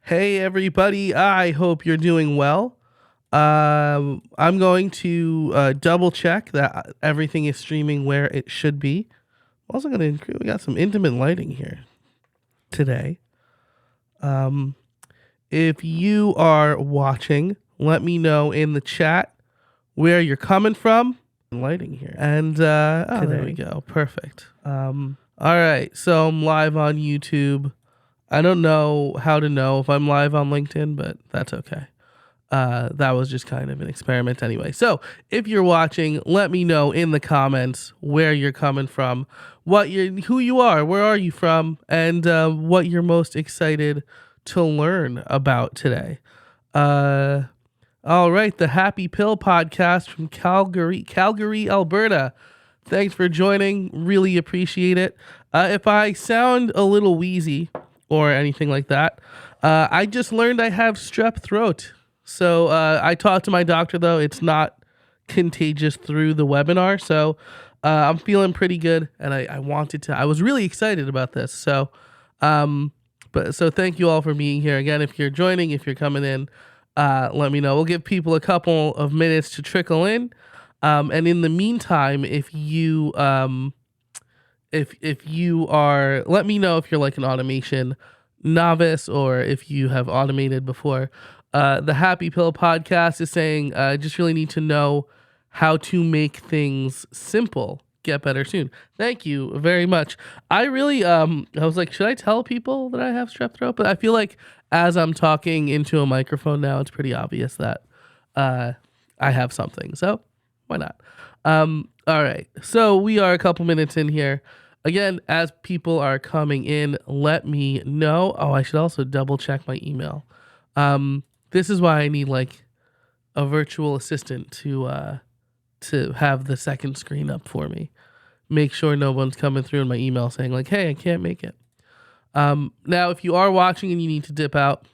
Hey everybody, I hope you're doing well. I'm going to double check that everything is streaming where it should be. I'm also going to include, we got some intimate lighting here today. If you are watching, let me know in the chat where you're coming from. Lighting here. And there we go. Perfect. All right, so I'm live on YouTube. I don't know how to know if I'm live on LinkedIn, but that's okay. That was just kind of an experiment anyway. So if you're watching, let me know in the comments where you're coming from, who you are, where are you from, and what you're most excited to learn about today. All right, the Happy Pill podcast from Calgary, Alberta. Thanks for joining. Really appreciate it. If I sound a little wheezy or anything like that, I just learned I have strep throat. So I talked to my doctor, though. It's not contagious through the webinar. So I'm feeling pretty good. And I was really excited about this. So, so thank you all for being here. Again, if you're joining, if you're coming in, let me know. We'll give people a couple of minutes to trickle in. And in the meantime, if you are, let me know if you're like an automation novice or if you have automated before. The Happy Pill podcast is saying, just really need to know how to make things simple. Get better soon. Thank you very much. I really, I was like, should I tell people that I have strep throat? But I feel like as I'm talking into a microphone now, it's pretty obvious that I have something. So why not? All right. So we are a couple minutes in here. Again, as people are coming in, let me know. Oh, I should also double check my email. This is why I need like a virtual assistant to have the second screen up for me. Make sure no one's coming through in my email saying like, hey, I can't make it. Now, if you are watching and you need to dip out,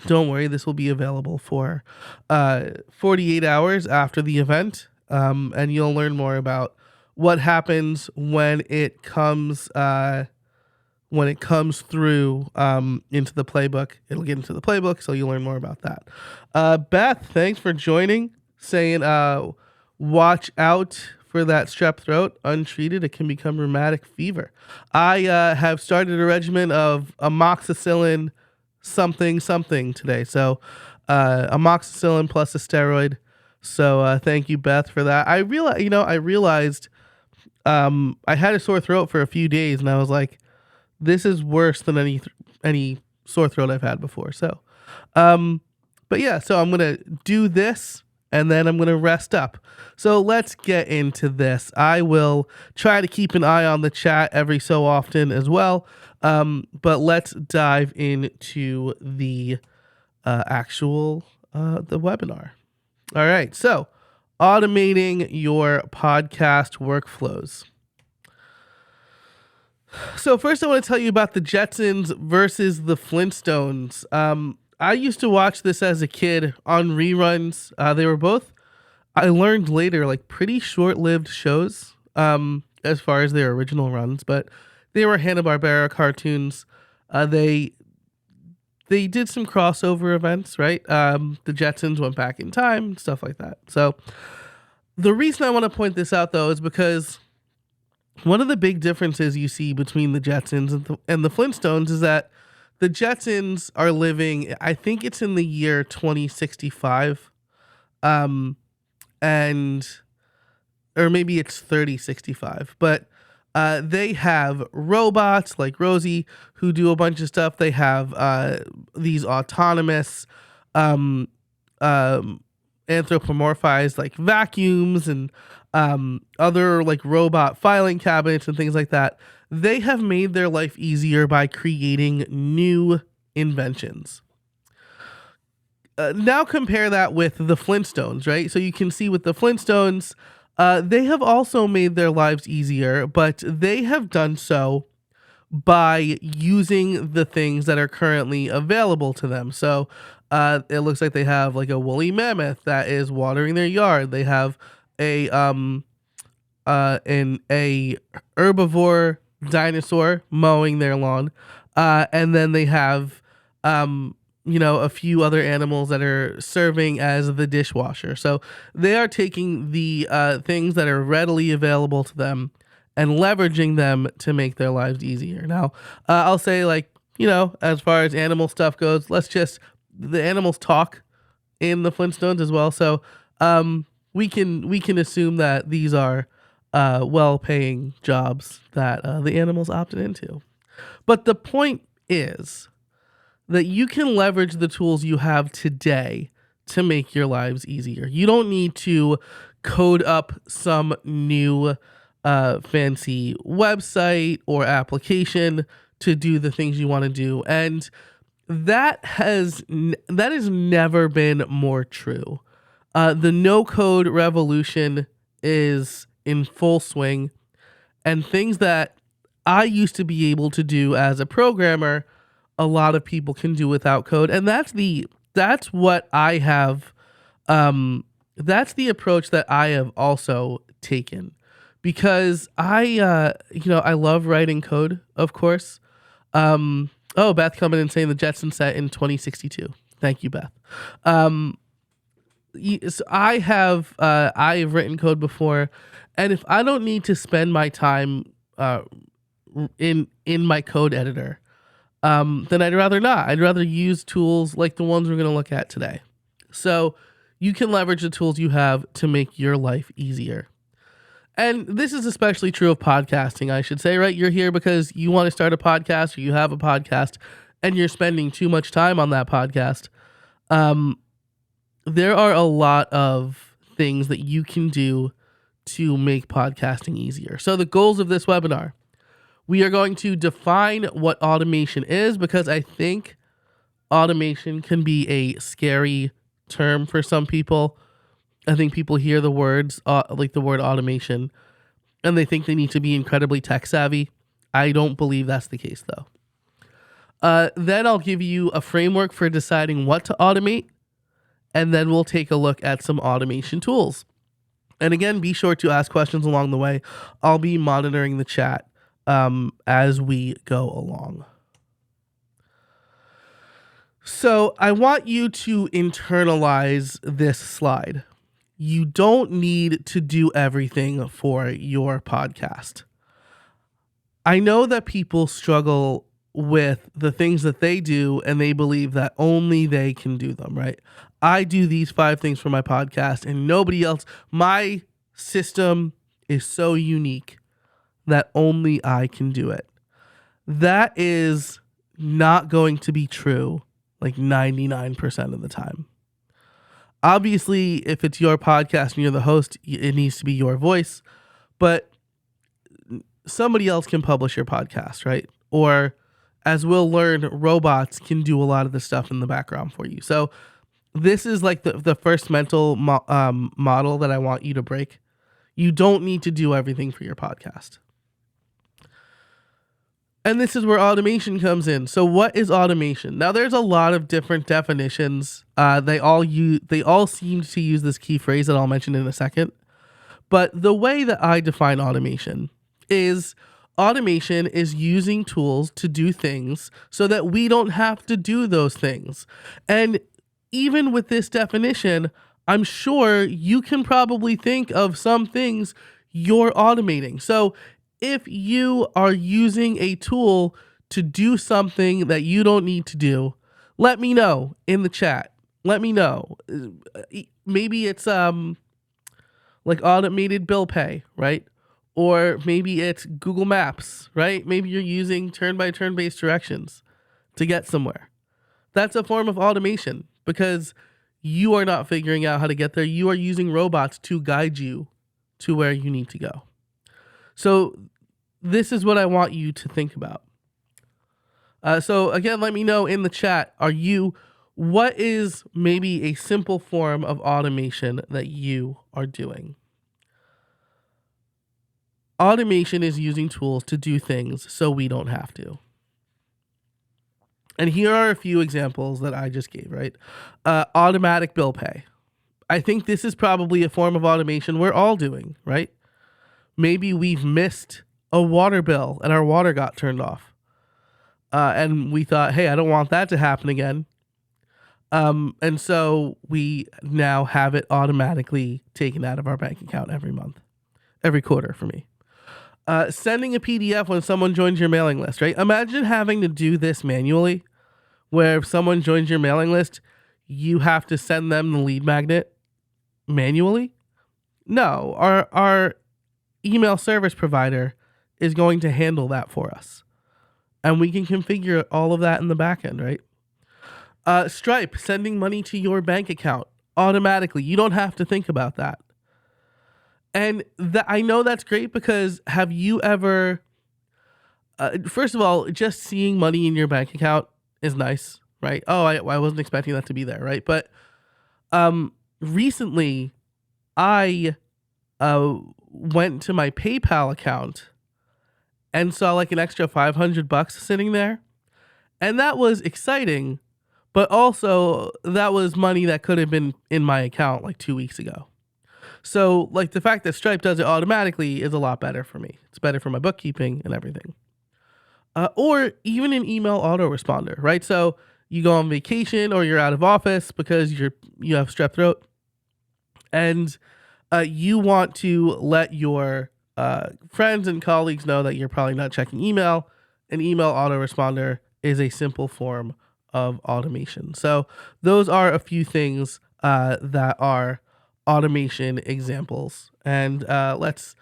don't worry. This will be available for 48 hours after the event. And you'll learn more about what happens when it comes through into the playbook. It'll get into the playbook, so you'll learn more about that. Beth, thanks for joining. Saying, watch out for that strep throat. Untreated, it can become rheumatic fever. I have started a regimen of amoxicillin something today. So amoxicillin plus a steroid. So thank you, Beth, for that. I realized I had a sore throat for a few days, and I was like, this is worse than any sore throat I've had before. So, but yeah, so I'm gonna do this, and then I'm gonna rest up. So let's get into this. I will try to keep an eye on the chat every so often as well. But let's dive into the actual the webinar. All right, so automating your podcast workflows. So first I want to tell you about the Jetsons versus the Flintstones. I used to watch this as a kid on reruns. They were both, I learned later, like pretty short-lived shows as far as their original runs, but they were Hanna-Barbera cartoons. They did some crossover events, right? The Jetsons went back in time, stuff like that. So the reason I want to point this out, though, is because one of the big differences you see between the Jetsons and the Flintstones is that the Jetsons are living, I think it's in the year 2065, or maybe it's 3065, but they have robots like Rosie who do a bunch of stuff. They have these autonomous anthropomorphized like vacuums and other like robot filing cabinets and things like that. They have made their life easier by creating new inventions. Now compare that with the Flintstones, right? So you can see with the Flintstones, they have also made their lives easier, but they have done so by using the things that are currently available to them. So it looks like they have like a woolly mammoth that is watering their yard. They have a herbivore dinosaur mowing their lawn, and then they have a few other animals that are serving as the dishwasher. So they are taking the things that are readily available to them and leveraging them to make their lives easier. Now, I'll say, like, as far as animal stuff goes, the animals talk in the Flintstones as well. So we can assume that these are well-paying jobs that the animals opted into. But the point is that you can leverage the tools you have today to make your lives easier. You don't need to code up some new fancy website or application to do the things you want to do. And that has never been more true. The no-code revolution is in full swing, and things that I used to be able to do as a programmer, a lot of people can do without code. And that's what I have. That's the approach that I have also taken, because I love writing code, of course. Beth coming and saying the Jetson set in 2062. Thank you, Beth. So I've written code before, and if I don't need to spend my time in my code editor, then I'd rather not. I'd rather use tools like the ones we're going to look at today. So you can leverage the tools you have to make your life easier. And this is especially true of podcasting, I should say, right? You're here because you want to start a podcast, or you have a podcast and you're spending too much time on that podcast. There are a lot of things that you can do to make podcasting easier. So the goals of this webinar: we are going to define what automation is, because I think automation can be a scary term for some people. I think people hear the words, like the word automation, and they think they need to be incredibly tech savvy. I don't believe that's the case, though. Then I'll give you a framework for deciding what to automate, and then we'll take a look at some automation tools. And again, be sure to ask questions along the way. I'll be monitoring the chat as we go along. So I want you to internalize this slide. You don't need to do everything for your podcast. I know that people struggle with the things that they do, and they believe that only they can do them, right? I do these 5 things for my podcast and nobody else. My system is so unique that only I can do it. That is not going to be true like 99% of the time. Obviously, if it's your podcast and you're the host, it needs to be your voice, but somebody else can publish your podcast, right? Or, as we'll learn, robots can do a lot of the stuff in the background for you. So this is like the first mental model that I want you to break. You don't need to do everything for your podcast. And this is where automation comes in. So what is automation? Now, there's a lot of different definitions. They all seem to use this key phrase that I'll mention in a second. But the way that I define automation is using tools to do things so that we don't have to do those things. And even with this definition, I'm sure you can probably think of some things you're automating. So if you are using a tool to do something that you don't need to do, let me know in the chat. Let me know. Maybe it's like automated bill pay, right? Or maybe it's Google Maps, right? Maybe you're using turn-by-turn based directions to get somewhere. That's a form of automation, because you are not figuring out how to get there. You are using robots to guide you to where you need to go. So this is what I want you to think about. So again, let me know in the chat, what is maybe a simple form of automation that you are doing? Automation is using tools to do things so we don't have to. And here are a few examples that I just gave, right? Automatic bill pay. I think this is probably a form of automation we're all doing, right? Maybe we've missed a water bill and our water got turned off. And we thought, hey, I don't want that to happen again. And so we now have it automatically taken out of our bank account every month, every quarter for me. Sending a PDF when someone joins your mailing list, right? Imagine having to do this manually, where if someone joins your mailing list, you have to send them the lead magnet manually. No, our email service provider is going to handle that for us. And we can configure all of that in the back end, right? Stripe, sending money to your bank account automatically. You don't have to think about that. And I know that's great because have you ever, first of all, just seeing money in your bank account is nice, right? Oh, I wasn't expecting that to be there, right? But recently, I went to my PayPal account and saw like an extra $500 sitting there. And that was exciting, but also that was money that could have been in my account like 2 weeks ago. So like the fact that Stripe does it automatically is a lot better for me. It's better for my bookkeeping and everything. Or even an email autoresponder, right? So you go on vacation or you're out of office because you have strep throat, and you want to let your friends and colleagues know that you're probably not checking email. An email autoresponder is a simple form of automation. So those are a few things that are automation examples. And let's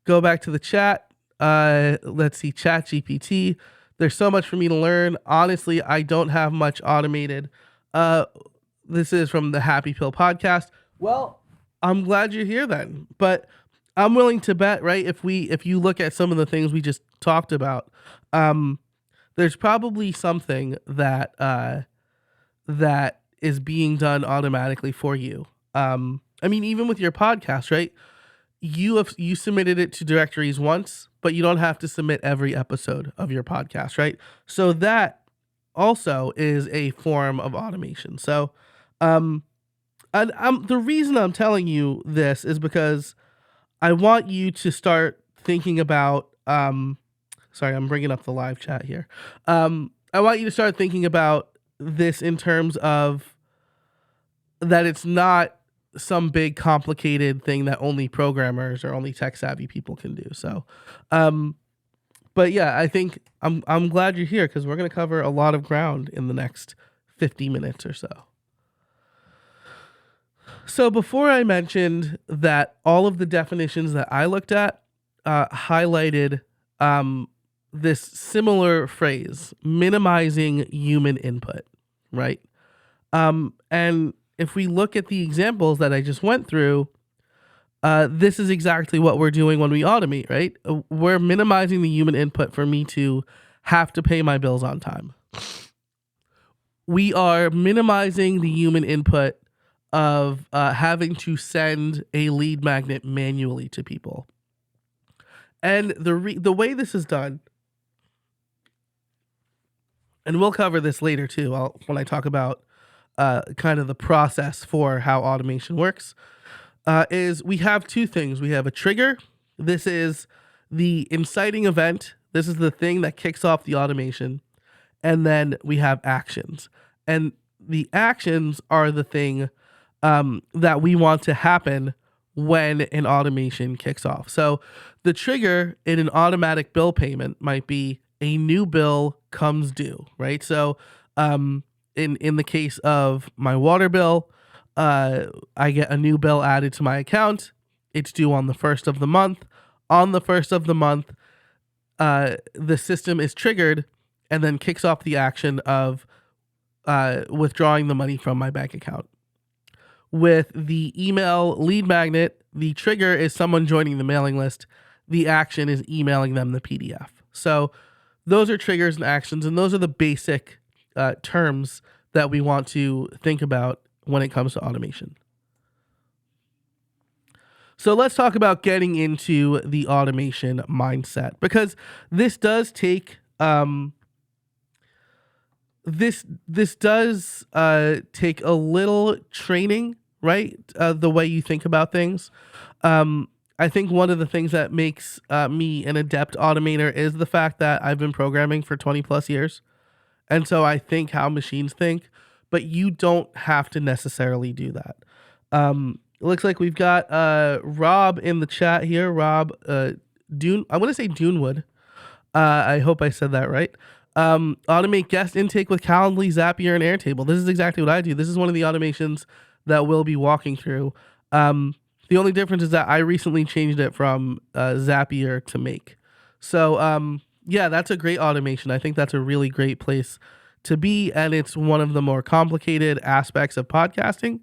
go back to the chat. Let's see, ChatGPT. There's so much for me to learn. Honestly, I don't have much automated. This is from the Happy Pill podcast. Well, I'm glad you're here then. But I'm willing to bet, right? If you look at some of the things we just talked about, there's probably something that that is being done automatically for you. I mean, even with your podcast, right? You submitted it to directories once, but you don't have to submit every episode of your podcast, right? So that also is a form of automation. So, and the reason I'm telling you this is because I want you to start thinking about. Sorry, I'm bringing up the live chat here. I want you to start thinking about this in terms of that it's not some big complicated thing that only programmers or only tech savvy people can do. So, but yeah, I think I'm glad you're here because we're going to cover a lot of ground in the next 50 minutes or so. So before I mentioned that all of the definitions that I looked at highlighted this similar phrase, minimizing human input, right? And if we look at the examples that I just went through, this is exactly what we're doing when we automate, right? We're minimizing the human input for me to have to pay my bills on time. We are minimizing the human input of having to send a lead magnet manually to people. And the way this is done, and we'll cover this later too, when I talk about kind of the process for how automation works, is we have two things. We have a trigger. This is the inciting event. This is the thing that kicks off the automation. And then we have actions. And the actions are the thing that we want to happen when an automation kicks off. So the trigger in an automatic bill payment might be a new bill comes due, right? So in the case of my water bill, I get a new bill added to my account. It's due on the 1st of the month. On the 1st of the month, the system is triggered and then kicks off the action of withdrawing the money from my bank account. With the email lead magnet, the trigger is someone joining the mailing list. The action is emailing them the PDF. So those are triggers and actions, and those are the basic terms that we want to think about when it comes to automation. So let's talk about getting into the automation mindset, because this does take this does take a little training, right? The way you think about things. I think one of the things that makes me an adept automator is the fact that I've been programming for 20 plus years. And so I think how machines think. but you don't have to necessarily do that. It looks like we've got Rob in the chat here. Rob Dune, I want to say Dunewood. I hope I said that right. Automate guest intake with Calendly, Zapier, and Airtable. This is exactly what I do. This is one of the automations that we'll be walking through. The only difference is that I recently changed it from Zapier to Make. So yeah, that's a great automation. I think that's a really great place to be, and it's one of the more complicated aspects of podcasting.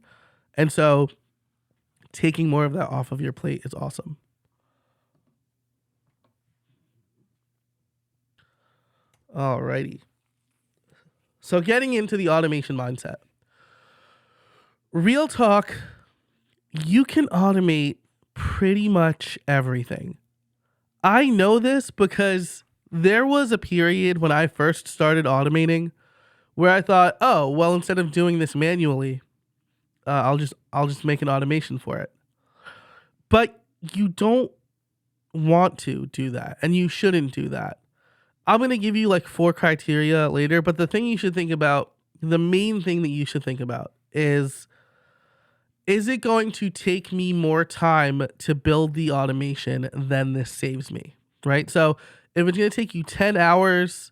And so taking more of that off of your plate is awesome. Alrighty. So getting into the automation mindset. Real talk, you can automate pretty much everything. I know this because there was a period when I first started automating where I thought, oh, well, instead of doing this manually, I'll just make an automation for it. But you don't want to do that, and you shouldn't do that. I'm going to give you like 4 criteria later, but the thing you should think about, the main thing that you should think about is it going to take me more time to build the automation than this saves me, right? So if it's going to take you 10 hours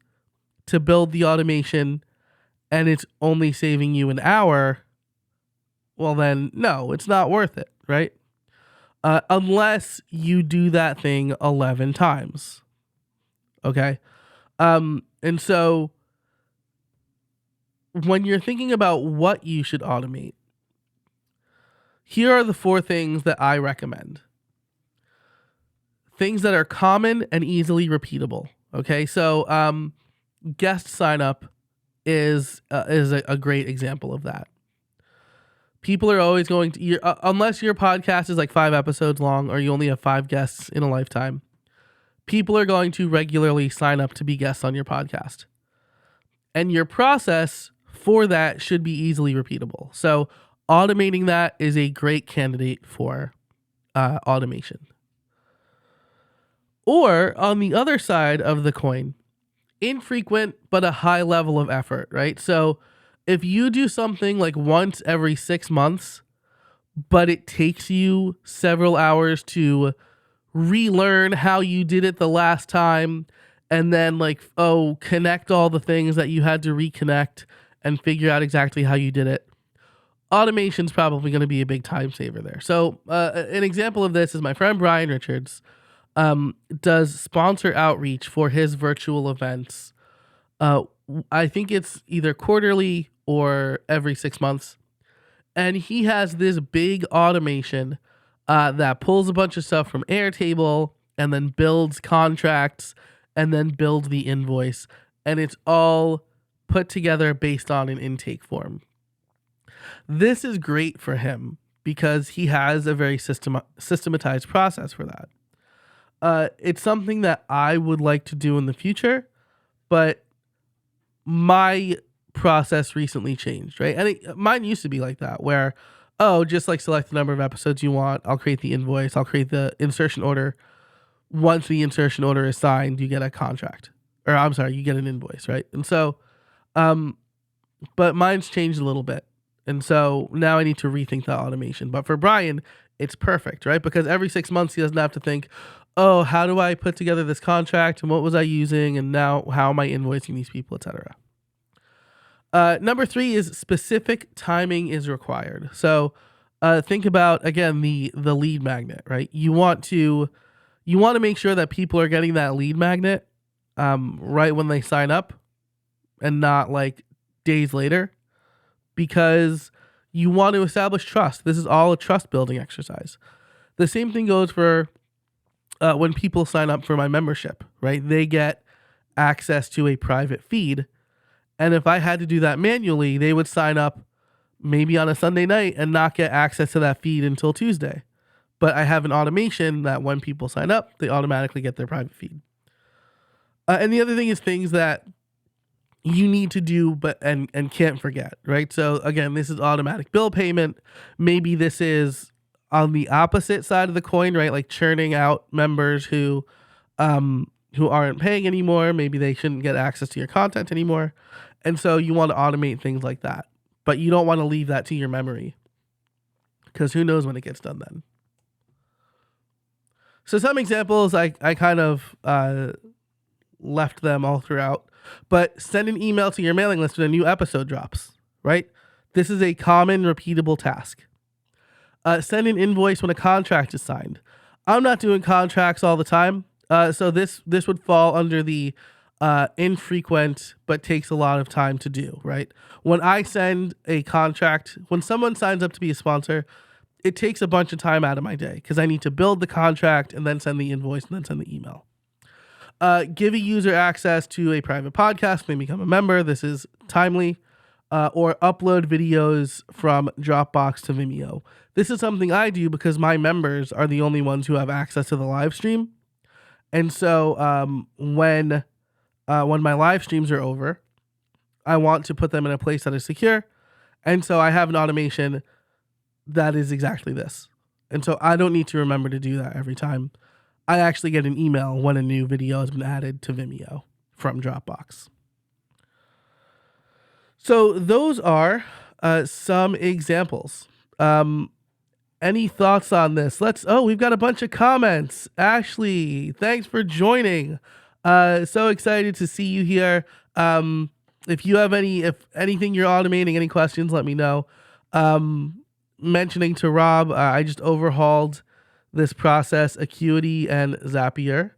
to build the automation and it's only saving you an hour, well then, no, it's not worth it, right? Unless you do that thing 11 times, okay? And so when you're thinking about what you should automate, here are the 4 things that I recommend. Things that are common and easily repeatable. Okay, so guest sign up is a great example of that. People are always going to, unless your podcast is like 5 episodes long or you only have 5 guests in a lifetime, people are going to regularly sign up to be guests on your podcast. And your process for that should be easily repeatable. So automating that is a great candidate for automation. Or on the other side of the coin, infrequent but a high level of effort, right? So if you do something like once every 6 months, but it takes you several hours to relearn how you did it the last time, and then connect all the things that you had to reconnect and figure out exactly how you did it, automation's probably going to be a big time saver there. So an example of this is my friend Brian Richards does sponsor outreach for his virtual events. I think it's either quarterly or every 6 months. And he has this big automation that pulls a bunch of stuff from Airtable and then builds contracts and then builds the invoice. And it's all put together based on an intake form. This is great for him because he has a very systematized process for that. It's something that I would like to do in the future, but my process recently changed, right? And mine used to be like that, where, just like select the number of episodes you want. I'll create the invoice. I'll create the insertion order. Once the insertion order is signed, you get a contract. Or I'm sorry, you get an invoice, right? And so, but mine's changed a little bit. And so now I need to rethink the automation. But for Brian, it's perfect, right? Because every 6 months he doesn't have to think, oh, how do I put together this contract and what was I using and now how am I invoicing these people, etc. Number 3 is specific timing is required. So think about, again, the lead magnet, right? You want to make sure that people are getting that lead magnet right when they sign up and not like days later, because you want to establish trust. This is all a trust building exercise. The same thing goes for when people sign up for my membership, right? They get access to a private feed. And if I had to do that manually, they would sign up maybe on a Sunday night and not get access to that feed until Tuesday. But I have an automation that when people sign up, they automatically get their private feed. And the other thing is things that you need to do but and can't forget, right? So again, this is automatic bill payment. Maybe this is on the opposite side of the coin, right? Like churning out members who aren't paying anymore. Maybe they shouldn't get access to your content anymore. And so you want to automate things like that. but you don't want to leave that to your memory because who knows when it gets done then. So some examples, I kind of left them all throughout, but send an email to your mailing list when a new episode drops, right? This is a common repeatable task. Send an invoice when a contract is signed. I'm not doing contracts all the time, so this would fall under the infrequent but takes a lot of time to do, right? When I send a contract, when someone signs up to be a sponsor, it takes a bunch of time out of my day because I need to build the contract and then send the invoice and then send the email. Give a user access to a private podcast when they become a member. This is timely. Or upload videos from Dropbox to Vimeo. This is something I do because my members are the only ones who have access to the live stream. And so when my live streams are over, I want to put them in a place that is secure. And so I have an automation that is exactly this. And so I don't need to remember to do that every time. I actually get an email when a new video has been added to Vimeo from Dropbox. So those are some examples. Any thoughts on this? We've got a bunch of comments. Ashley, thanks for joining. So excited to see you here. If you have if anything you're automating, any questions, let me know. Mentioning to Rob, I just overhauled this process, Acuity and Zapier,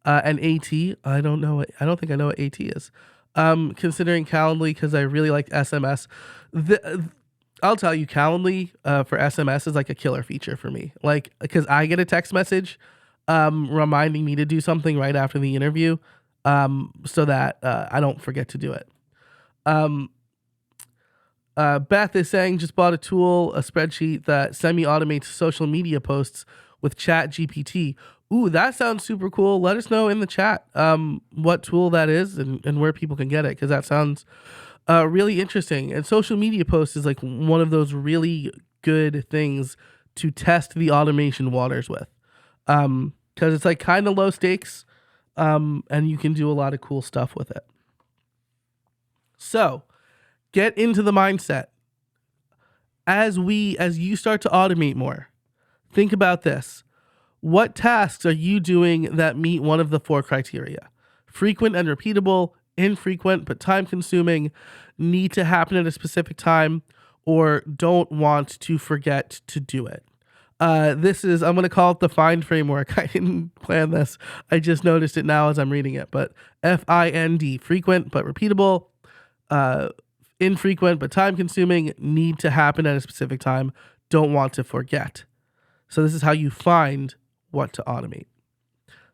and AT. I don't think I know what AT is. Considering Calendly because I really like SMS. I'll tell you, Calendly for SMS is like a killer feature for me. Like, because I get a text message reminding me to do something right after the interview so that I don't forget to do it. Beth is saying, just bought a tool, a spreadsheet that semi-automates social media posts with ChatGPT. Ooh, that sounds super cool. Let us know in the chat what tool that is and where people can get it, because that sounds really interesting. And social media posts is like one of those really good things to test the automation waters with, because it's like kind of low stakes, and you can do a lot of cool stuff with it. So get into the mindset. As you start to automate more, think about this. What tasks are you doing that meet one of the 4 criteria? Frequent and repeatable, infrequent but time consuming, need to happen at a specific time, or don't want to forget to do it. I'm going to call it the FIND framework. I didn't plan this. I just noticed it now as I'm reading it. But FIND, frequent but repeatable, infrequent but time consuming, need to happen at a specific time, don't want to forget. So this is how you find what to automate.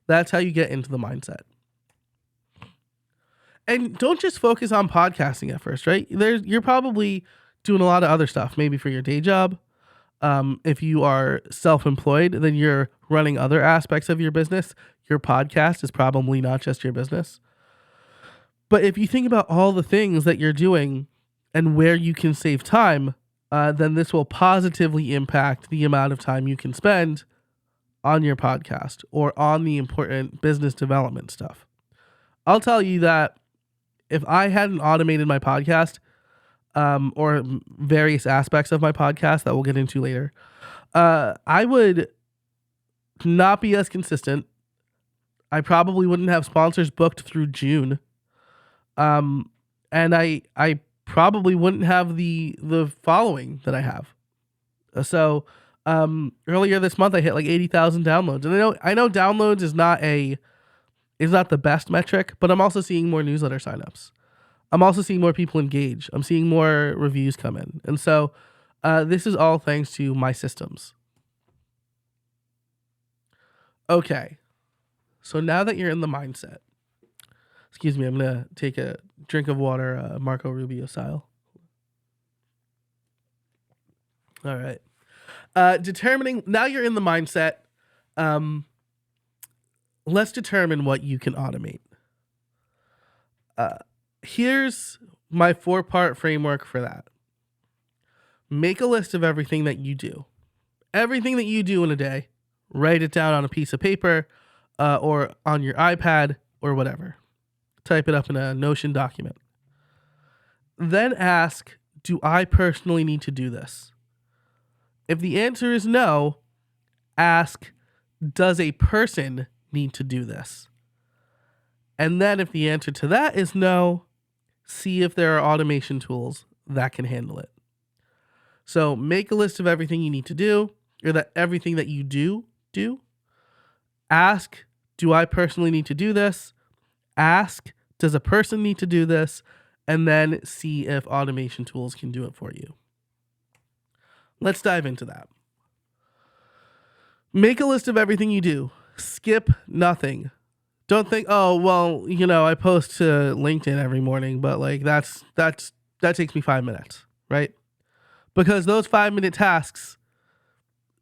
That's how you get into the mindset. And don't just focus on podcasting at first, right? You're probably doing a lot of other stuff, maybe for your day job. If you are self-employed, then you're running other aspects of your business. Your podcast is probably not just your business. But if you think about all the things that you're doing and where you can save time, then this will positively impact the amount of time you can spend on your podcast or on the important business development stuff. I'll tell you that if I hadn't automated my podcast, or various aspects of my podcast that we'll get into later, I would not be as consistent. I probably wouldn't have sponsors booked through June. And I probably wouldn't have the following that I have. So earlier this month I hit like 80,000 downloads. And I know downloads is not the best metric, but I'm also seeing more newsletter signups. I'm also seeing more people engage. I'm seeing more reviews come in. And so this is all thanks to my systems. Okay. So now that you're in the mindset, excuse me, I'm going to take a drink of water, Marco Rubio style. All right. Determining, now you're in the mindset, let's determine what you can automate. Here's my 4-part framework for that. Make a list of everything that you do. Everything that you do in a day, write it down on a piece of paper, or on your iPad or whatever. Type it up in a Notion document. Then ask, do I personally need to do this? If the answer is no, ask, does a person need to do this? And then if the answer to that is no, see if there are automation tools that can handle it. So make a list of everything you need to do, or that everything that you do. Ask, do I personally need to do this? Ask, does a person need to do this? And then see if automation tools can do it for you. Let's dive into that. Make a list of everything you do. Skip nothing. Don't think, oh, well, I post to LinkedIn every morning, but like that takes me 5 minutes, right? Because those 5-minute tasks,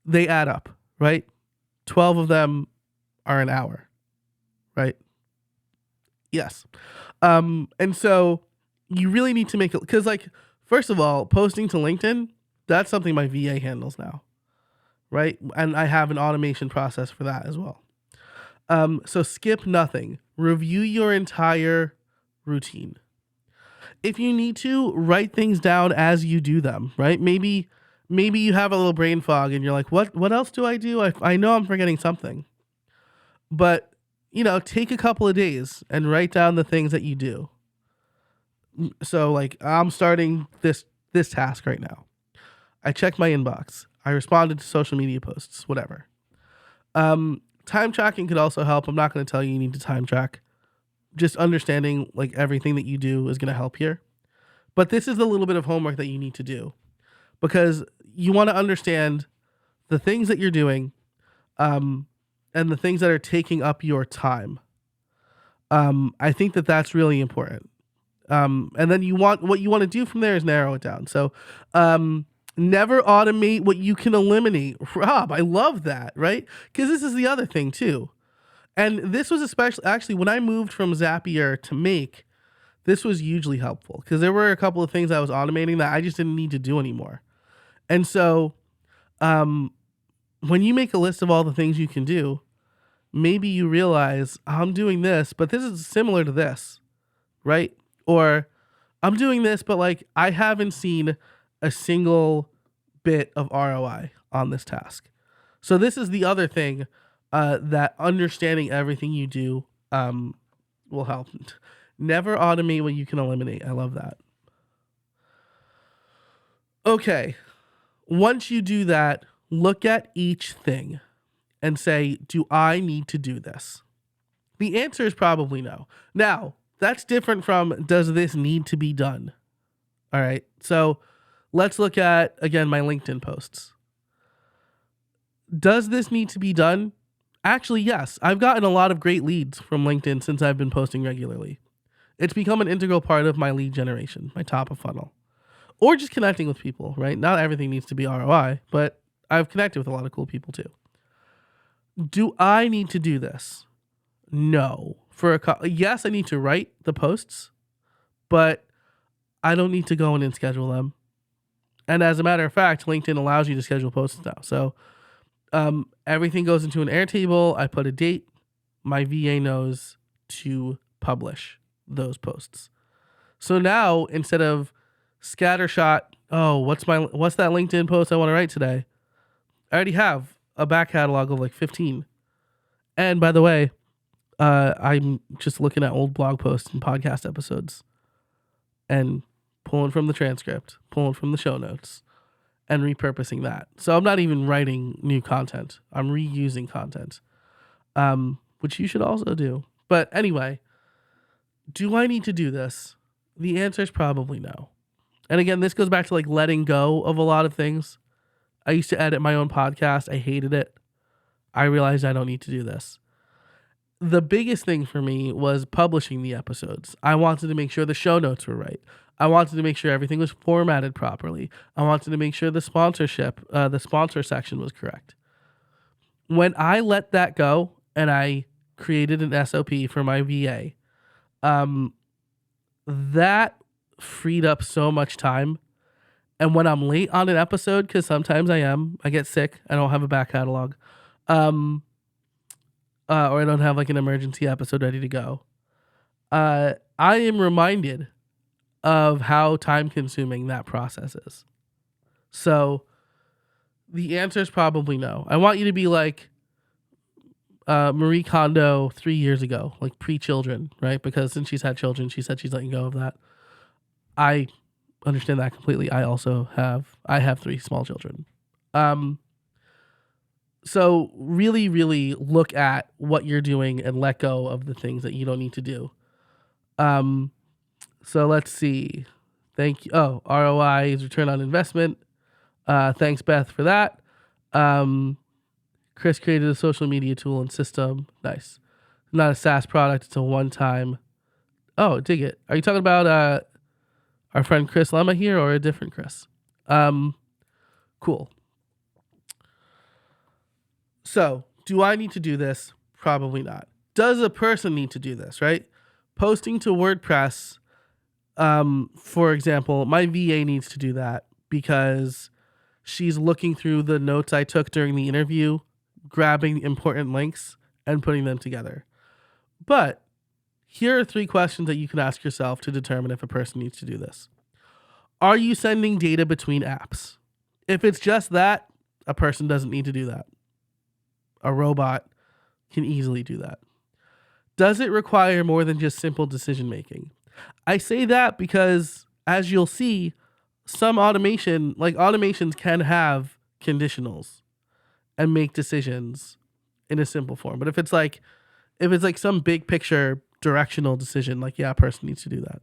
they add up, right? 12 of them are an hour, right? Yes. And so you really need to make it, because like, first of all, posting to LinkedIn, that's something my VA handles now, right? And I have an automation process for that as well. So skip nothing. Review your entire routine. If you need to, write things down as you do them, right? Maybe you have a little brain fog and you're like, what else do I do? I know I'm forgetting something. But, take a couple of days and write down the things that you do. So like, I'm starting this task right now. I checked my inbox. I responded to social media posts, whatever. Time tracking could also help. I'm not going to tell you need to time track. Just understanding like everything that you do is going to help here. But this is a little bit of homework that you need to do, because you want to understand the things that you're doing, and the things that are taking up your time. I think that that's really important. And then what you want to do from there is narrow it down. So, never automate what you can eliminate. Rob, I love that, right? Because this is the other thing too. And this was especially, actually, when I moved from Zapier to Make, this was hugely helpful because there were a couple of things I was automating that I just didn't need to do anymore. And so, when you make a list of all the things you can do, maybe you realize I'm doing this, but this is similar to this, right? Or I'm doing this, but like I haven't seen a single bit of ROI on this task. So this is the other thing, that understanding everything you do will help. Never automate what you can eliminate. I love that. Okay. Once you do that, look at each thing and say, do I need to do this? The answer is probably no. Now, that's different from, does this need to be done? All right. So let's look at, again, my LinkedIn posts. Does this need to be done? Actually, yes. I've gotten a lot of great leads from LinkedIn since I've been posting regularly. It's become an integral part of my lead generation, my top of funnel, or just connecting with people, right? Not everything needs to be ROI, but I've connected with a lot of cool people too. Do I need to do this? No. Yes, I need to write the posts, but I don't need to go in and schedule them. And as a matter of fact, LinkedIn allows you to schedule posts now. So everything goes into an Airtable. I put a date. My VA knows to publish those posts. So now, instead of scattershot, oh, what's that LinkedIn post I want to write today? I already have a back catalog of like 15. And by the way, I'm just looking at old blog posts and podcast episodes and pulling from the transcript, pulling from the show notes, and repurposing that. So I'm not even writing new content. I'm reusing content, which you should also do. But anyway, do I need to do this? The answer is probably no. And again, this goes back to like letting go of a lot of things. I used to edit my own podcast. I hated it. I realized I don't need to do this. The biggest thing for me was publishing the episodes. I wanted to make sure the show notes were right. I wanted to make sure everything was formatted properly. I wanted to make sure the sponsor section was correct. When I let that go and I created an SOP for my VA, that freed up so much time. And when I'm late on an episode, because sometimes I get sick, I don't have a back catalog, or I don't have like an emergency episode ready to go, I am reminded of how time consuming that process is. So the answer is probably no. I want you to be like Marie Kondo 3 years ago, like pre-children, right? Because since she's had children, she said she's letting go of that. I understand that completely. I have 3 small children. So really, really look at what you're doing and let go of the things that you don't need to do. So let's see. Thank you. Oh, ROI is return on investment. Thanks, Beth, for that. Chris created a social media tool and system. Nice. Not a SaaS product. It's a one-time. Oh, dig it. Are you talking about our friend Chris Lemma here or a different Chris? Cool. So, do I need to do this? Probably not. Does a person need to do this, right? Posting to WordPress, for example, my VA needs to do that because she's looking through the notes I took during the interview, grabbing important links, and putting them together. But here are 3 questions that you can ask yourself to determine if a person needs to do this. Are you sending data between apps? If it's just that, a person doesn't need to do that. A robot can easily do that. Does it require more than just simple decision making? I say that because, as you'll see, some automations can have conditionals and make decisions in a simple form. But if it's like some big picture directional decision, like, yeah, a person needs to do that.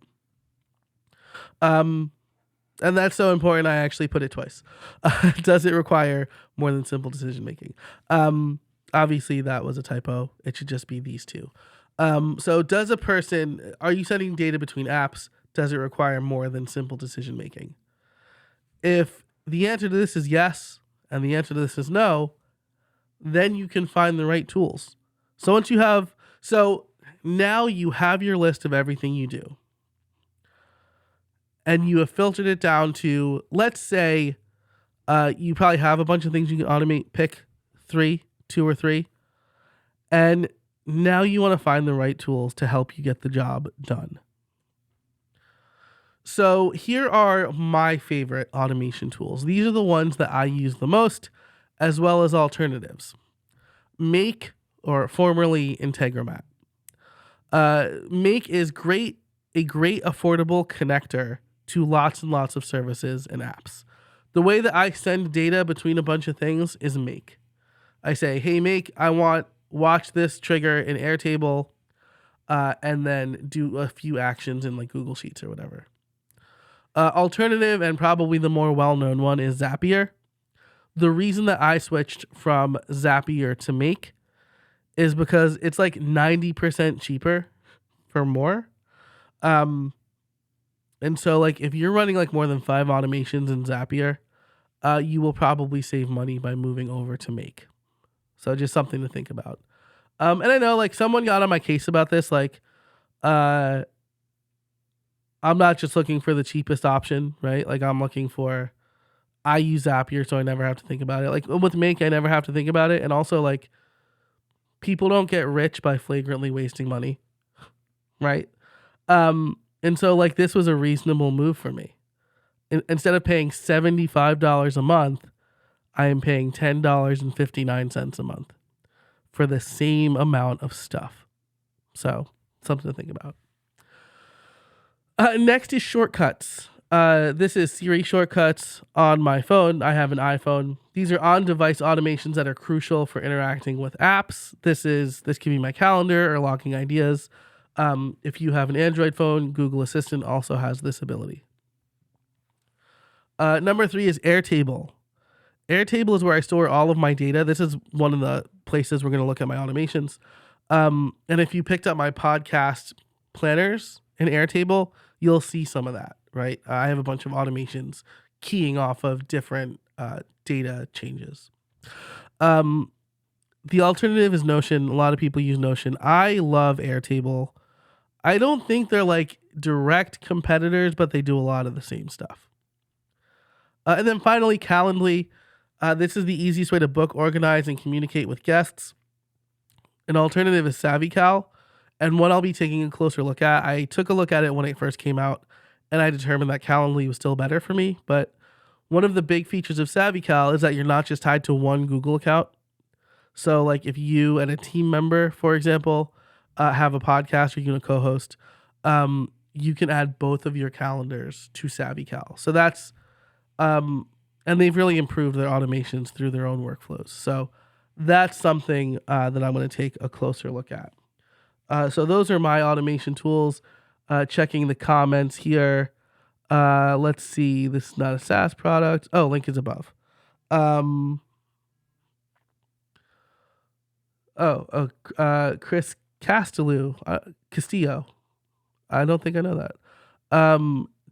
And that's so important, I actually put it twice. Does it require more than simple decision making? Obviously, that was a typo. It should just be these 2. So are you sending data between apps? Does it require more than simple decision making? If the answer to this is yes, and the answer to this is no, then you can find the right tools. So now you have your list of everything you do. And you have filtered it down to, let's say, you probably have a bunch of things you can automate. Pick 2 or 3. And now you want to find the right tools to help you get the job done. So here are my favorite automation tools. These are the ones that I use the most, as well as alternatives. Make, or formerly Integromat. Make is a great affordable connector to lots and lots of services and apps. The way that I send data between a bunch of things is Make. I say, hey, Make, I want watch this trigger in Airtable, and then do a few actions in like Google Sheets or whatever. Alternative, and probably the more well-known one, is Zapier. The reason that I switched from Zapier to Make is because it's like 90% cheaper for more. And so like if you're running like more than 5 automations in Zapier, you will probably save money by moving over to Make. So just something to think about. And I know like someone got on my case about this, like, I'm not just looking for the cheapest option, right? Like I use Zapier, so I never have to think about it. Like with Make, I never have to think about it. And also like people don't get rich by flagrantly wasting money, right? And so like this was a reasonable move for me. Instead of paying $75 a month, I am paying $10.59 a month for the same amount of stuff. So something to think about. Next is shortcuts. This is Siri shortcuts on my phone. I have an iPhone. These are on-device automations that are crucial for interacting with apps. This can be my calendar or logging ideas. If you have an Android phone, Google Assistant also has this ability. Number 3 is Airtable. Airtable is where I store all of my data. This is one of the places we're going to look at my automations. And if you picked up my podcast planners in Airtable, you'll see some of that, right? I have a bunch of automations keying off of different data changes. The alternative is Notion. A lot of people use Notion. I love Airtable. I don't think they're like direct competitors, but they do a lot of the same stuff. And then finally, Calendly. This is the easiest way to book, organize, and communicate with guests. An alternative is SavvyCal, and one I'll be taking a closer look at. I took a look at it when it first came out, and I determined that Calendly was still better for me. But one of the big features of SavvyCal is that you're not just tied to one Google account. So like if you and a team member, for example, have a podcast or you're going to co-host, you can add both of your calendars to SavvyCal. So that's, and they've really improved their automations through their own workflows. So that's something that I'm going to take a closer look at. So those are my automation tools. Checking the comments here. Let's see. This is not a SaaS product. Oh, link is above. Chris Castillo. I don't think I know that.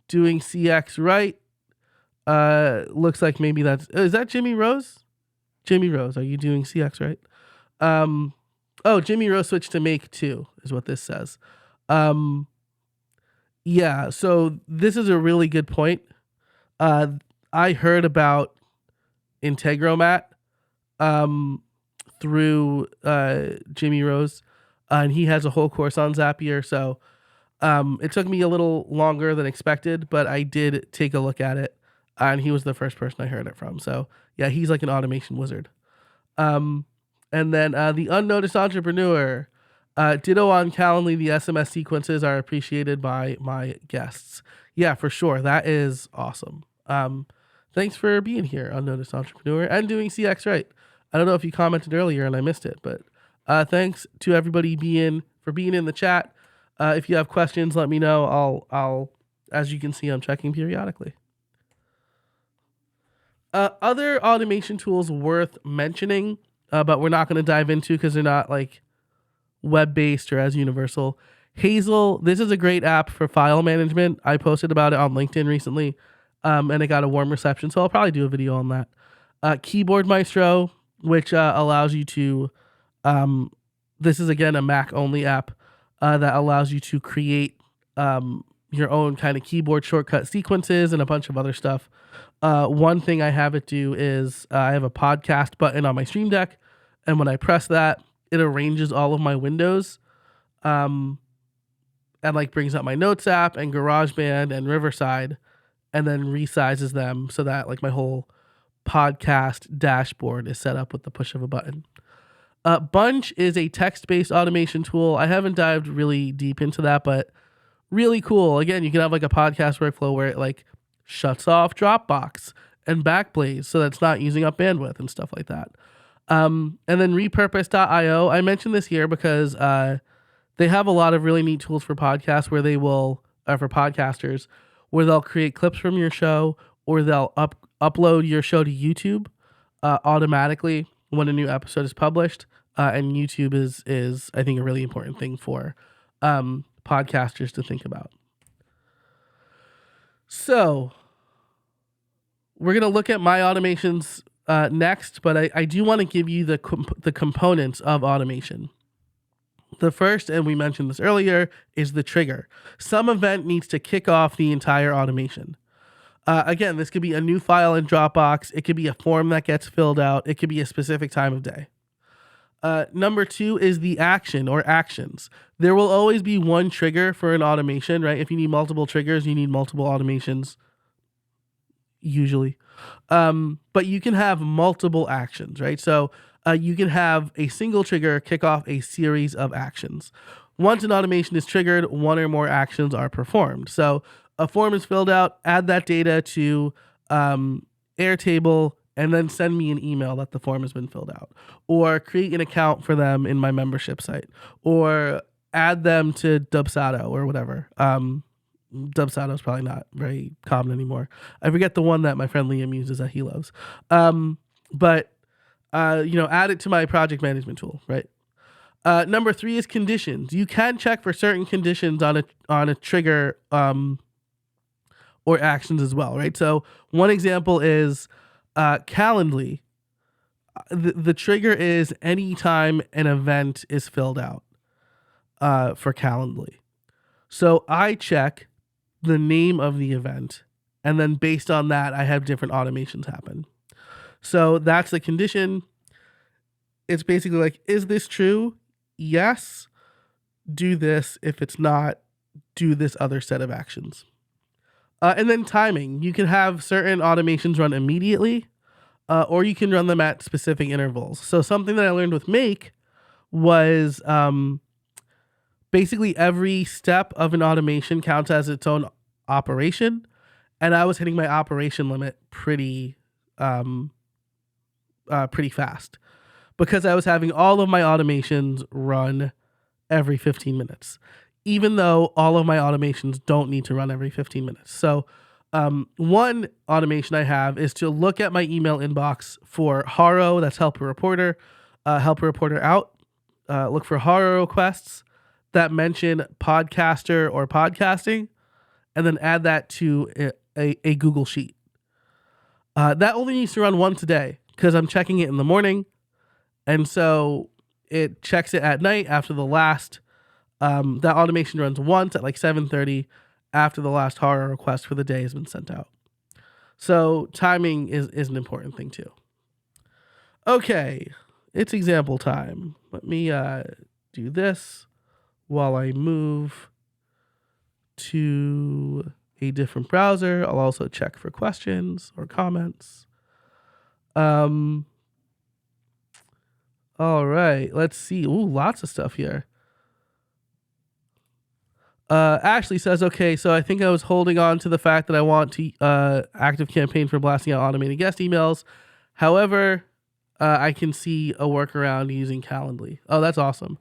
Doing CX right. Looks like maybe is that Jimmy Rose? Jimmy Rose, are you doing CX right? Jimmy Rose switched to Make too, is what this says. Yeah, so this is a really good point. I heard about Integromat through Jimmy Rose, and he has a whole course on Zapier. So it took me a little longer than expected, but I did take a look at it, and he was the first person I heard it from. So yeah, he's like an automation wizard. And then the unnoticed entrepreneur, ditto on Calendly. The SMS sequences are appreciated by my guests. Yeah, for sure. That is awesome. Thanks for being here, unnoticed entrepreneur, and doing CX right. I don't know if you commented earlier and I missed it, but thanks to everybody for being in the chat. If you have questions, let me know. I'll, as you can see, I'm checking periodically. Other automation tools worth mentioning, but we're not going to dive into because they're not like web-based or as universal. Hazel, this is a great app for file management. I posted about it on LinkedIn recently, and it got a warm reception, so I'll probably do a video on that. Keyboard Maestro, which allows you to, this is again a Mac-only app that allows you to create your own kind of keyboard shortcut sequences and a bunch of other stuff. One thing I have it do is I have a podcast button on my Stream Deck, and when I press that, it arranges all of my windows, and like brings up my Notes app and GarageBand and Riverside, and then resizes them so that like my whole podcast dashboard is set up with the push of a button. Bunch is a text-based automation tool. I haven't dived really deep into that, but really cool. Again, you can have like a podcast workflow where it like shuts off Dropbox and Backblaze so that's not using up bandwidth and stuff like that. And then repurpose.io. I mentioned this here because they have a lot of really neat tools for podcasts where they will, for podcasters, where they'll create clips from your show or they'll upload your show to YouTube automatically when a new episode is published. And YouTube is I think a really important thing for podcasters to think about. So we're going to look at my automations next, but I do want to give you the components of automation. The first, and we mentioned this earlier, is the trigger. Some event needs to kick off the entire automation. Again, this could be a new file in Dropbox. It could be a form that gets filled out. It could be a specific time of day. Number two is the action or actions. There will always be one trigger for an automation, right? If you need multiple triggers, you need multiple automations, usually. But you can have multiple actions, right? So you can have a single trigger kick off a series of actions. Once an automation is triggered, one or more actions are performed. So a form is filled out, add that data to Airtable, and then send me an email that the form has been filled out, or create an account for them in my membership site, or add them to Dubsado or whatever. Dubsado is probably not very common anymore. I forget the one that my friend Liam uses that he loves. But add it to my project management tool, right? Number three is conditions. You can check for certain conditions on a trigger or actions as well, right? So one example is Calendly. The trigger is anytime an event is filled out for Calendly. So I check the name of the event, and then based on that, I have different automations happen. So that's the condition. It's basically like, is this true? Yes. Do this. If it's not, do this other set of actions. And then timing. You can have certain automations run immediately, or you can run them at specific intervals. So something that I learned with Make was basically every step of an automation counts as its own operation, and I was hitting my operation limit pretty fast because I was having all of my automations run every 15 minutes, even though all of my automations don't need to run every 15 minutes. So one automation I have is to look at my email inbox for Haro, that's Help a Reporter, Help a Reporter out. Look for Haro requests that mention podcaster or podcasting, and then add that to a Google Sheet. That only needs to run once a day because I'm checking it in the morning. And so it checks it at night after the last, that automation runs once at like 7:30 after the last Haro request for the day has been sent out. So timing is an important thing too. Okay, it's example time. Let me do this while I move to a different browser. I'll also check for questions or comments. All right, let's see. Ooh, lots of stuff here. Ashley says, okay, so I think I was holding on to the fact that I want to active campaign for blasting out automated guest emails. However, I can see a workaround using Calendly. Oh, that's awesome.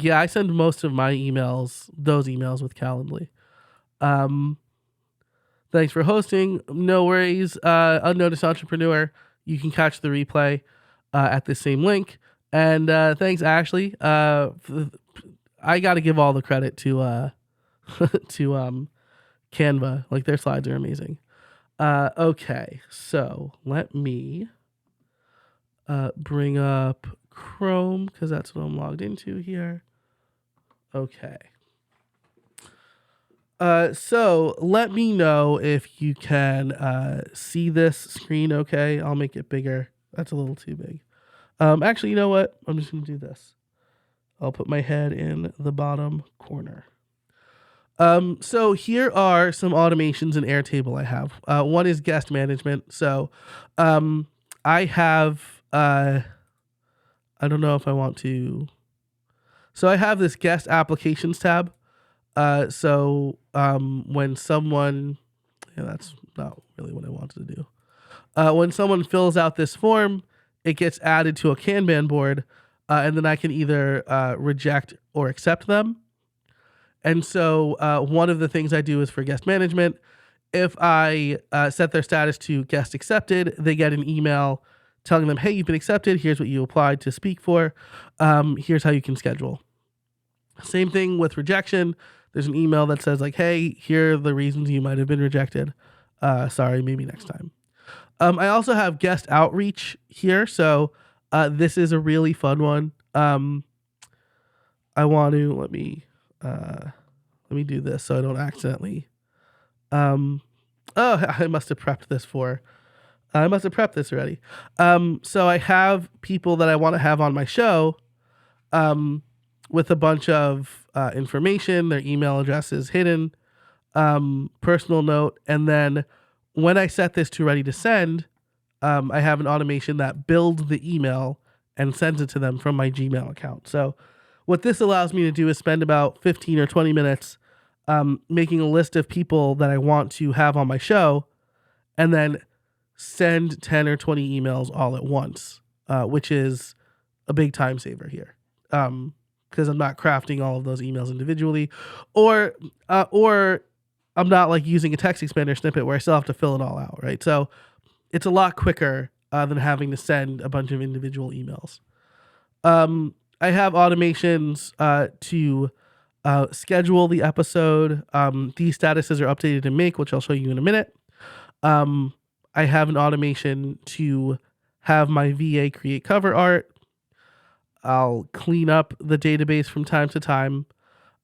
Yeah, I send most of my those emails with Calendly. Thanks for hosting. No worries. Unnoticed Entrepreneur. You can catch the replay at the same link. And thanks, Ashley. I got to give all the credit to to Canva. Like, their slides are amazing. Okay, so let me bring up Chrome because that's what I'm logged into here. Okay. So let me know if you can see this screen. Okay, I'll make it bigger. That's a little too big. Actually, you know what? I'm just gonna do this. I'll put my head in the bottom corner. So here are some automations in Airtable I have. One is guest management. So I have I don't know if I want to. So I have this guest applications tab. So when someone, that's not really what I wanted to do. When someone fills out this form, it gets added to a Kanban board, and then I can either reject or accept them. And so one of the things I do is for guest management, if I set their status to guest accepted, they get an email telling them, hey, you've been accepted. Here's what you applied to speak for. Here's how you can schedule. Same thing with rejection. There's an email that says like, hey, here are the reasons you might have been rejected. Sorry, maybe next time. I also have guest outreach here. So this is a really fun one. I want to, let me do this so I don't accidentally. Oh, I must have prepped this already. So I have people that I want to have on my show with a bunch of information, their email address is hidden, personal note, and then when I set this to ready to send, I have an automation that builds the email and sends it to them from my Gmail account. So what this allows me to do is spend about 15 or 20 minutes making a list of people that I want to have on my show, and then send 10 or 20 emails all at once, which is a big time saver here. Because I'm not crafting all of those emails individually, or I'm not like using a text expander snippet where I still have to fill it all out, right? So it's a lot quicker than having to send a bunch of individual emails. I have automations to schedule the episode. These statuses are updated in Make, which I'll show you in a minute. I have an automation to have my VA create cover art. I'll clean up the database from time to time.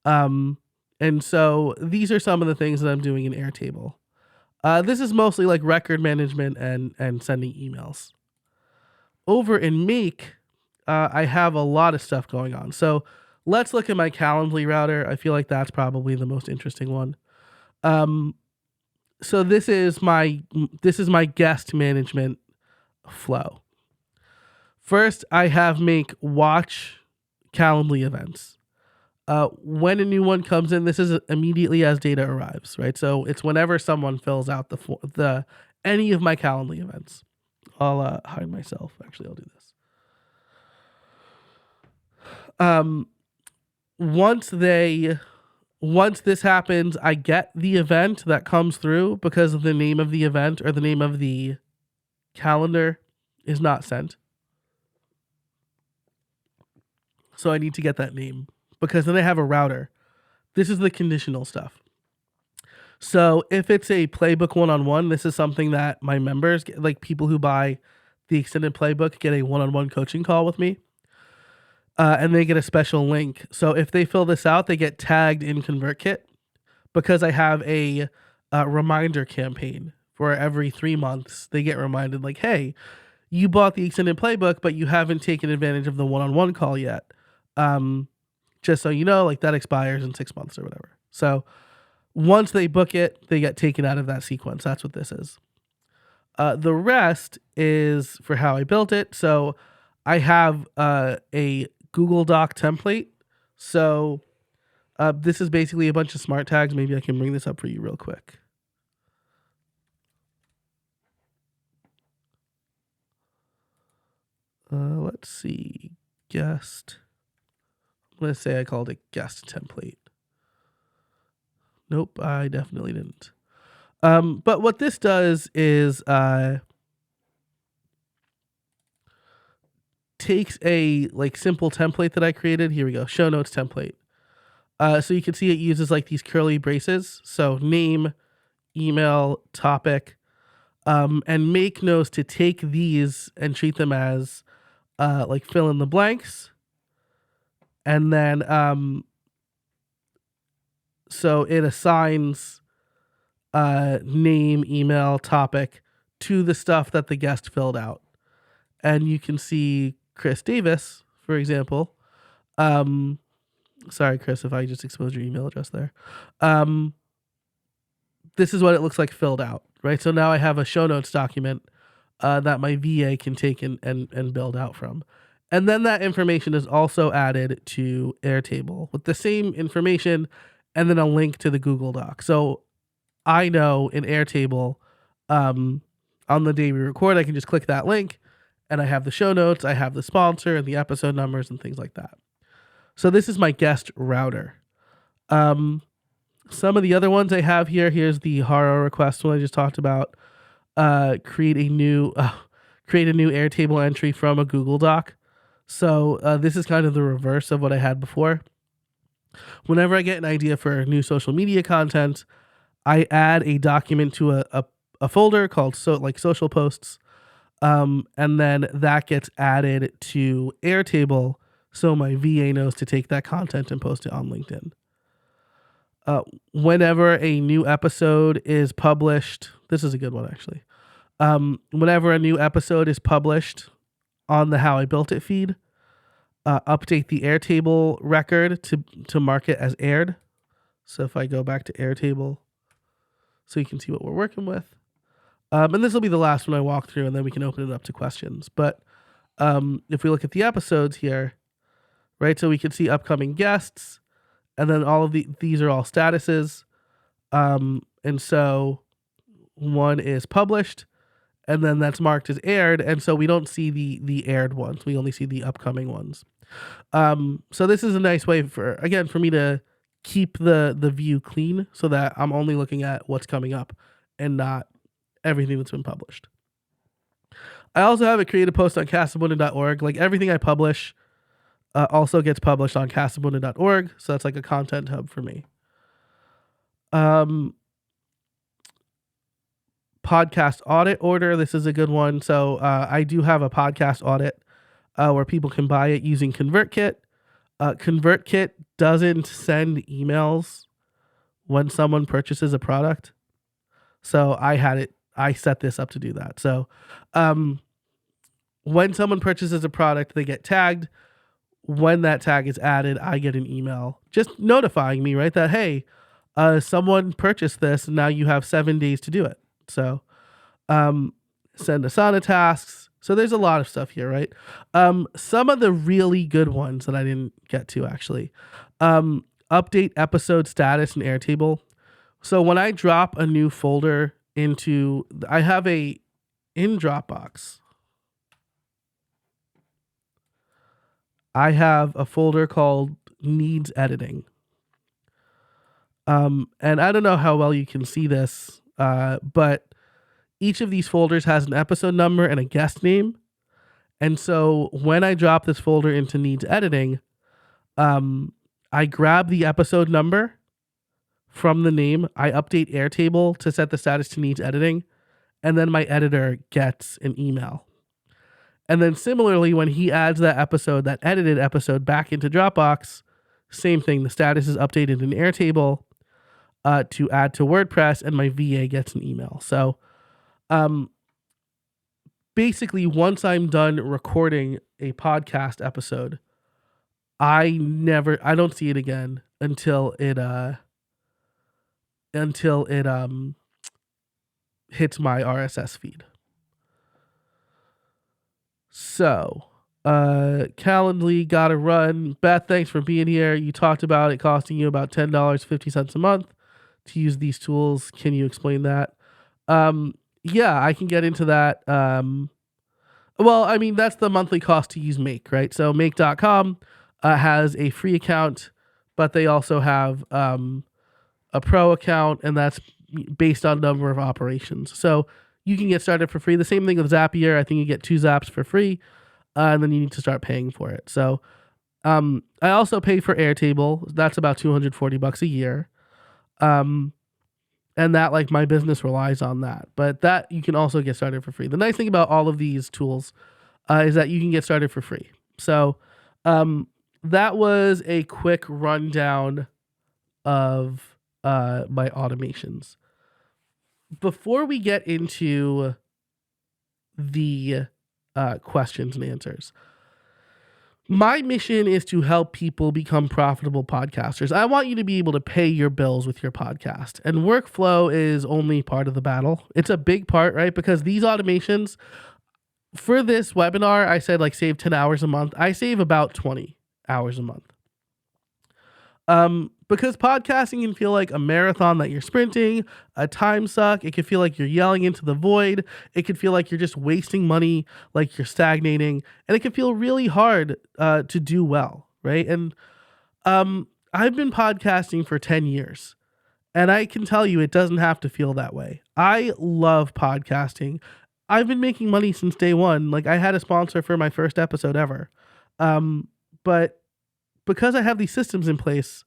And so these are some of the things that I'm doing in Airtable. This is mostly like record management and sending emails. Over in Make, I have a lot of stuff going on. So let's look at my Calendly router. I feel like that's probably the most interesting one. Um, so this is my guest management flow. First, I have make watch Calendly events. When a new one comes in, this is immediately as data arrives, right? So it's whenever someone fills out the any of my Calendly events. I'll hide myself. Actually, I'll do this. Um, once this happens, I get the event that comes through because the name of the event or the name of the calendar is not sent. So I need to get that name because then I have a router. This is the conditional stuff. So if it's a playbook one-on-one, this is something that my members get, like people who buy the extended playbook, get a one-on-one coaching call with me. And they get a special link. So if they fill this out, they get tagged in ConvertKit because I have a reminder campaign for every 3 months. They get reminded like, hey, you bought the extended playbook, but you haven't taken advantage of the one-on-one call yet. Just so you know, like that expires in 6 months or whatever. So once they book it, they get taken out of that sequence. That's what this is. The rest is for how I built it. So I have a Google Doc template. So this is basically a bunch of smart tags. Maybe I can bring this up for you real quick. Let's see. Guest. I'm going to say I called it guest template. Nope, I definitely didn't. But what this does is takes a like simple template that I created. Here we go, show notes template. So you can see it uses like these curly braces. So name, email, topic, and make knows to take these and treat them as like fill in the blanks. And then so it assigns name, email, topic to the stuff that the guest filled out. And you can see Chris Davis, for example. Sorry, Chris, if I just exposed your email address there. This is what it looks like filled out, right? So now I have a show notes document that my VA can take and build out from. And then that information is also added to Airtable with the same information and then a link to the Google Doc. So I know in Airtable, on the day we record, I can just click that link and I have the show notes, I have the sponsor and the episode numbers and things like that. So this is my guest router. Some of the other ones I have here, here's the horror request one I just talked about. Create a new Airtable entry from a Google Doc. So this is kind of the reverse of what I had before. Whenever I get an idea for new social media content, I add a document to a folder called social posts. And then that gets added to Airtable so my VA knows to take that content and post it on LinkedIn. Whenever a new episode is published, this is a good one actually. Whenever a new episode is published on the How I Built It feed, update the Airtable record to mark it as aired. So if I go back to Airtable, so you can see what we're working with. And this will be the last one I walk through, and then we can open it up to questions. But if we look at the episodes here, right, so we can see upcoming guests, and then all of these are all statuses. And so one is published, and then that's marked as aired, and so we don't see the aired ones. We only see the upcoming ones. So this is a nice way for me to keep the view clean so that I'm only looking at what's coming up and not everything that's been published. I also have a creative post on casabundan.org. Like everything I publish also gets published on casabundan.org. So that's like a content hub for me. Podcast audit order. This is a good one. So I do have a podcast audit where people can buy it using ConvertKit. ConvertKit doesn't send emails when someone purchases a product. So I set this up to do that. So when someone purchases a product, they get tagged. When that tag is added, I get an email just notifying me, right, that, hey, someone purchased this and now you have 7 days to do it. So send Asana tasks. So there's a lot of stuff here, right? Some of the really good ones that I didn't get to actually. Update episode status in Airtable. So when I drop a new folder into, I have in Dropbox, I have a folder called needs editing. And I don't know how well you can see this, but each of these folders has an episode number and a guest name. And so when I drop this folder into needs editing, I grab the episode number from the name, I update Airtable to set the status to needs editing, and then my editor gets an email. And then similarly, when he adds that edited episode back into Dropbox, same thing, the status is updated in Airtable to add to WordPress, and my VA gets an email. So basically, once I'm done recording a podcast episode, I don't see it again until it hits my RSS feed. So, Calendly, gotta run. Beth, thanks for being here. You talked about it costing you about $10.50 a month to use these tools. Can you explain that? Yeah, I can get into that. Well, I mean, that's the monthly cost to use Make, right? So Make.com has a free account, but they also have a pro account, and that's based on number of operations. So you can get started for free. The same thing with Zapier. I think you get 2 Zaps for free, and then you need to start paying for it. So I also pay for Airtable. That's about $240 a year. And that, like, my business relies on that. But that you can also get started for free. The nice thing about all of these tools is that you can get started for free. So that was a quick rundown of my automations. Before we get into the questions and answers, my mission is to help people become profitable podcasters. I want you to be able to pay your bills with your podcast. And workflow is only part of the battle. It's a big part, right? Because these automations, for this webinar, I said like save 10 hours a month. I save about 20 hours a month. Because podcasting can feel like a marathon that you're sprinting, a time suck. It can feel like you're yelling into the void. It can feel like you're just wasting money, like you're stagnating. And it can feel really hard to do well, right? And I've been podcasting for 10 years. And I can tell you it doesn't have to feel that way. I love podcasting. I've been making money since day one. Like, I had a sponsor for my first episode ever. But because I have these systems in place,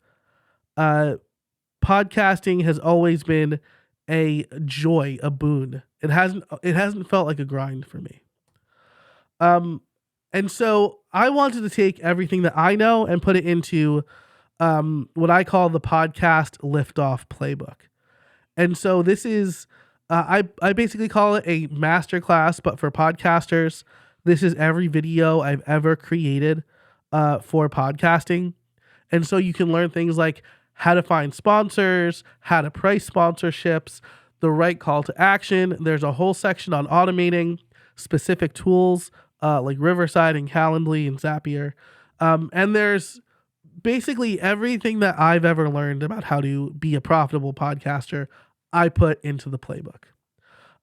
podcasting has always been a joy, a boon. It hasn't felt like a grind for me. And so I wanted to take everything that I know and put it into what I call the podcast liftoff playbook. And so this is I basically call it a masterclass, but for podcasters. This is every video I've ever created for podcasting. And so you can learn things like how to find sponsors, how to price sponsorships, the right call to action. There's a whole section on automating specific tools like Riverside and Calendly and Zapier. And there's basically everything that I've ever learned about how to be a profitable podcaster, I put into the playbook.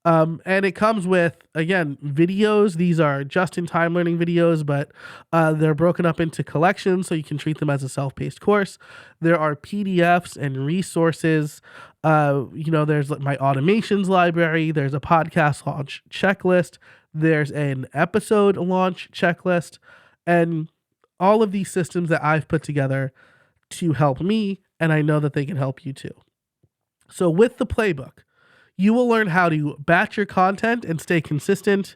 And it comes with, again, videos. These are just-in-time learning videos, but they're broken up into collections, so you can treat them as a self-paced course. There are PDFs and resources. There's like my automations library. There's a podcast launch checklist. There's an episode launch checklist. And all of these systems that I've put together to help me, and I know that they can help you too. So with the playbook, you will learn how to batch your content and stay consistent,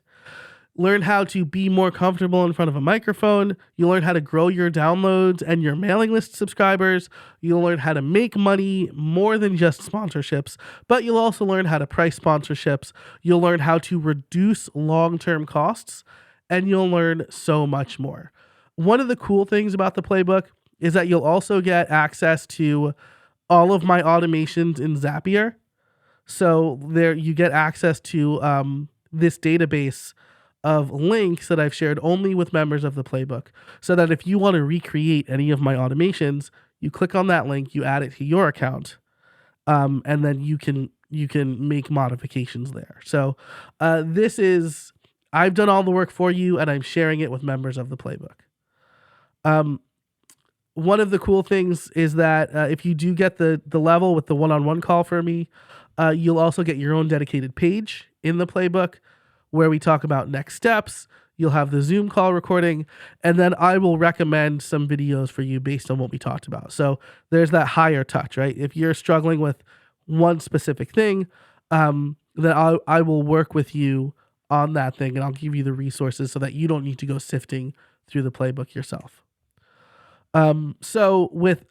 learn how to be more comfortable in front of a microphone. You'll learn how to grow your downloads and your mailing list subscribers. You'll learn how to make money more than just sponsorships, but you'll also learn how to price sponsorships. You'll learn how to reduce long-term costs, and you'll learn so much more. One of the cool things about the playbook is that you'll also get access to all of my automations in Zapier. So there you get access to this database of links that I've shared only with members of the playbook, so that if you want to recreate any of my automations, you click on that link, you add it to your account, and then you can make modifications there. So this is I've done all the work for you, and I'm sharing it with members of the playbook. One of the cool things is that if you do get the level with the one-on-one call for me, you'll also get your own dedicated page in the playbook where we talk about next steps. You'll have the Zoom call recording, and then I will recommend some videos for you based on what we talked about. So there's that higher touch, right? If you're struggling with one specific thing, then I will work with you on that thing, and I'll give you the resources so that you don't need to go sifting through the playbook yourself. So with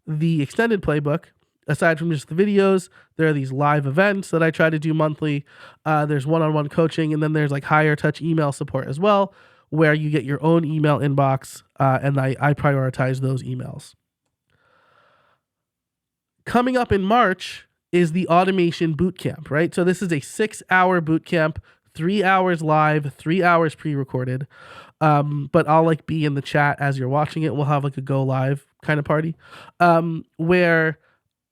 the extended playbook, aside from just the videos, there are these live events that I try to do monthly. There's one-on-one coaching, and then there's like higher touch email support as well, where you get your own email inbox, and I prioritize those emails. Coming up in March is the automation bootcamp, right? So this is a 6-hour bootcamp, 3 hours live, 3 hours pre-recorded. But I'll like be in the chat as you're watching it. We'll have like a go live kind of party, where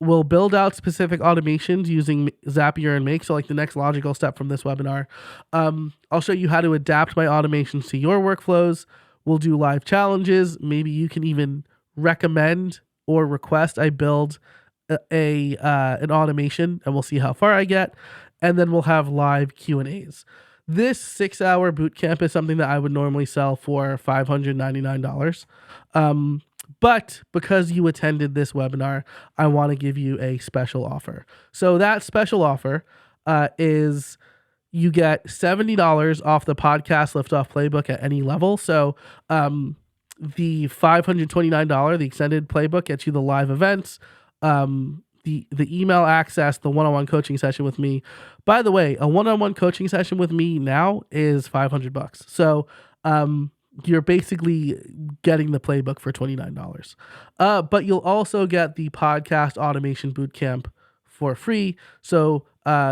we'll build out specific automations using Zapier and Make. So like the next logical step from this webinar, I'll show you how to adapt my automations to your workflows. We'll do live challenges. Maybe you can even recommend or request I build an automation, and we'll see how far I get. And then we'll have live Q&As. This 6-hour bootcamp is something that I would normally sell for $599. But because you attended this webinar, I want to give you a special offer. So that special offer is you get $70 off the podcast Liftoff playbook at any level. So the $529, the extended playbook, gets you the live events, the email access, the one-on-one coaching session with me. By the way, a one-on-one coaching session with me now is $500. So you're basically getting the playbook for $29. But you'll also get the podcast automation bootcamp for free. So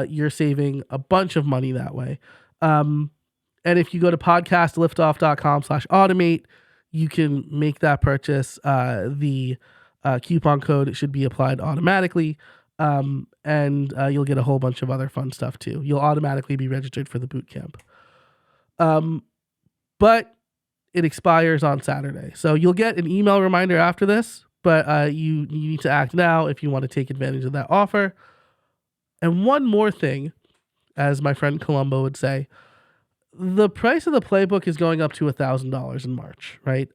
you're saving a bunch of money that way. And if you go to podcastliftoff.com/automate, you can make that purchase. The coupon code should be applied automatically. And you'll get a whole bunch of other fun stuff too. You'll automatically be registered for the bootcamp. But it expires on Saturday. So you'll get an email reminder after this, but you need to act now if you want to take advantage of that offer. And one more thing, as my friend Columbo would say, the price of the playbook is going up to $1,000 in March, right?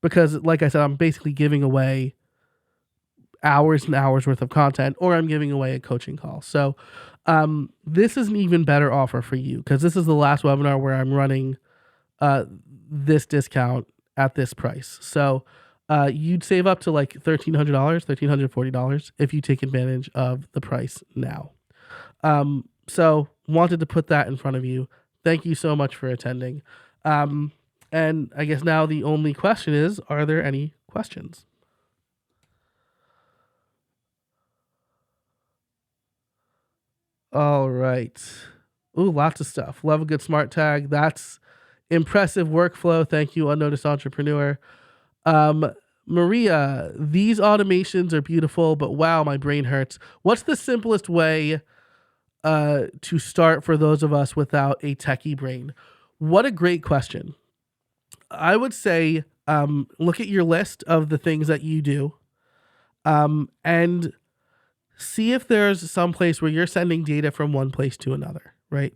Because like I said, I'm basically giving away hours and hours worth of content, or I'm giving away a coaching call. So this is an even better offer for you, because this is the last webinar where I'm running this discount at this price. So you'd save up to like $1,300, $1,340 if you take advantage of the price now. So wanted to put that in front of you. Thank you so much for attending. And I guess now the only question is, are there any questions? All right. Ooh, lots of stuff. Love a good smart tag. That's impressive workflow. Thank you, Unnoticed Entrepreneur. Maria, these automations are beautiful, but wow, my brain hurts. What's the simplest way to start for those of us without a techie brain? What a great question. I would say look at your list of the things that you do, and see if there's some place where you're sending data from one place to another, right?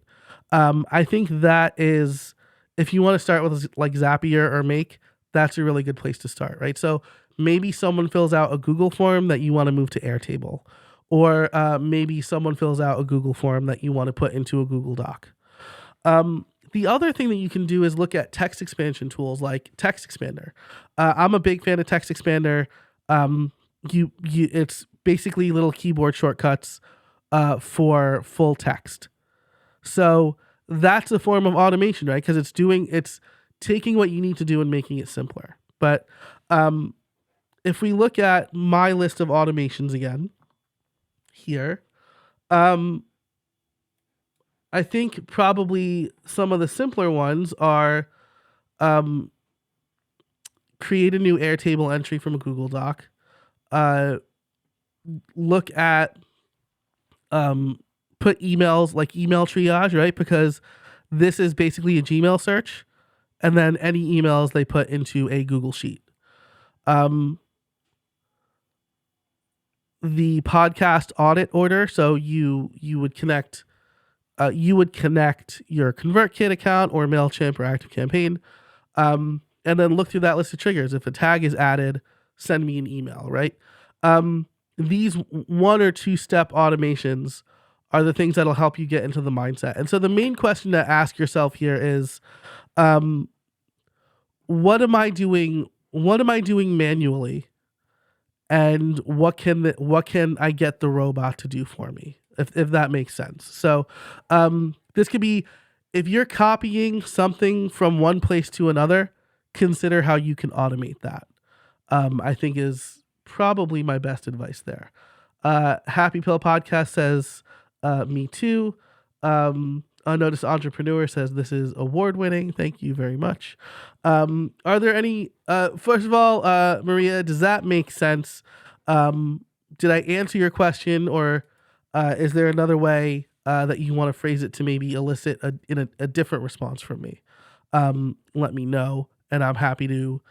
I think that is, if you want to start with like Zapier or Make, that's a really good place to start, right? So maybe someone fills out a Google form that you want to move to Airtable, or maybe someone fills out a Google form that you want to put into a Google Doc. The other thing that you can do is look at text expansion tools like Text Expander. I'm a big fan of Text Expander. It's basically little keyboard shortcuts for full text. So that's a form of automation, right? Because it's taking what you need to do and making it simpler. But if we look at my list of automations again here, um, I think probably some of the simpler ones are um, create a new Airtable entry from a Google Doc. Uh, look at put emails like email triage, right? Because this is basically a Gmail search, and then any emails they put into a Google Sheet. The podcast audit order, so you would connect your ConvertKit account or MailChimp or ActiveCampaign, and then look through that list of triggers. If a tag is added, send me an email, right? These 1 or 2 step automations are the things that'll help you get into the mindset. And so the main question to ask yourself here is, what am I doing? What am I doing manually? And what can I get the robot to do for me? If that makes sense. So this could be, if you're copying something from one place to another, consider how you can automate that. I think is probably my best advice there. Happy Pill Podcast says, me too. Unnoticed Entrepreneur says this is award winning. Thank you very much. Are there any, first of all, Maria, does that make sense? Did I answer your question, or is there another way that you want to phrase it to maybe elicit a different response from me? Let me know, and I'm happy to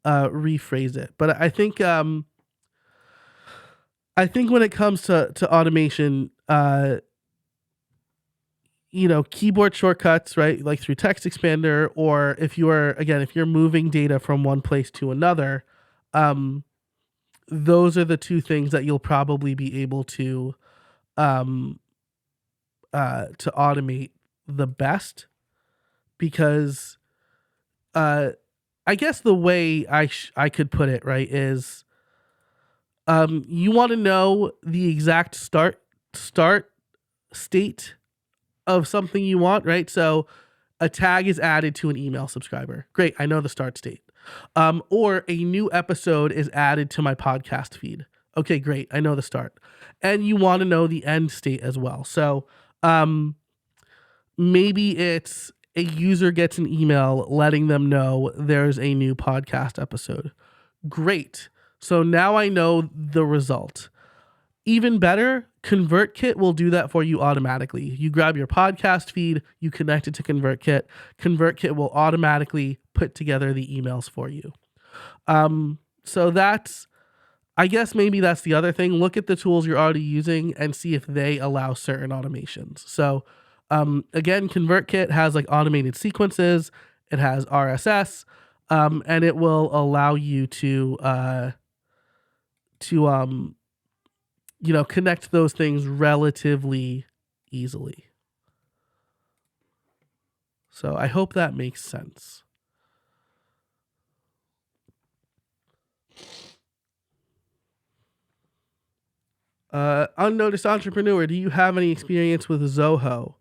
rephrase it. But I think when it comes to automation, keyboard shortcuts, right? Like through Text Expander, or if you're moving data from one place to another, those are the 2 things that you'll probably be able to automate the best, because I guess the way I could put it, right, is you want to know the exact start state of something you want, right? So a tag is added to an email subscriber. Great, I know the start state. Or a new episode is added to my podcast feed. Okay, great, I know the start. And you want to know the end state as well. So maybe it's a user gets an email letting them know there's a new podcast episode. Great. So now I know the result. Even better, ConvertKit will do that for you automatically. You grab your podcast feed, you connect it to ConvertKit. ConvertKit will automatically put together the emails for you. So I guess maybe that's the other thing. Look at the tools you're already using and see if they allow certain automations. So again, ConvertKit has like automated sequences. It has RSS, and it will allow you to connect those things relatively easily. So I hope that makes sense. Unnoticed Entrepreneur, do you have any experience with Zoho?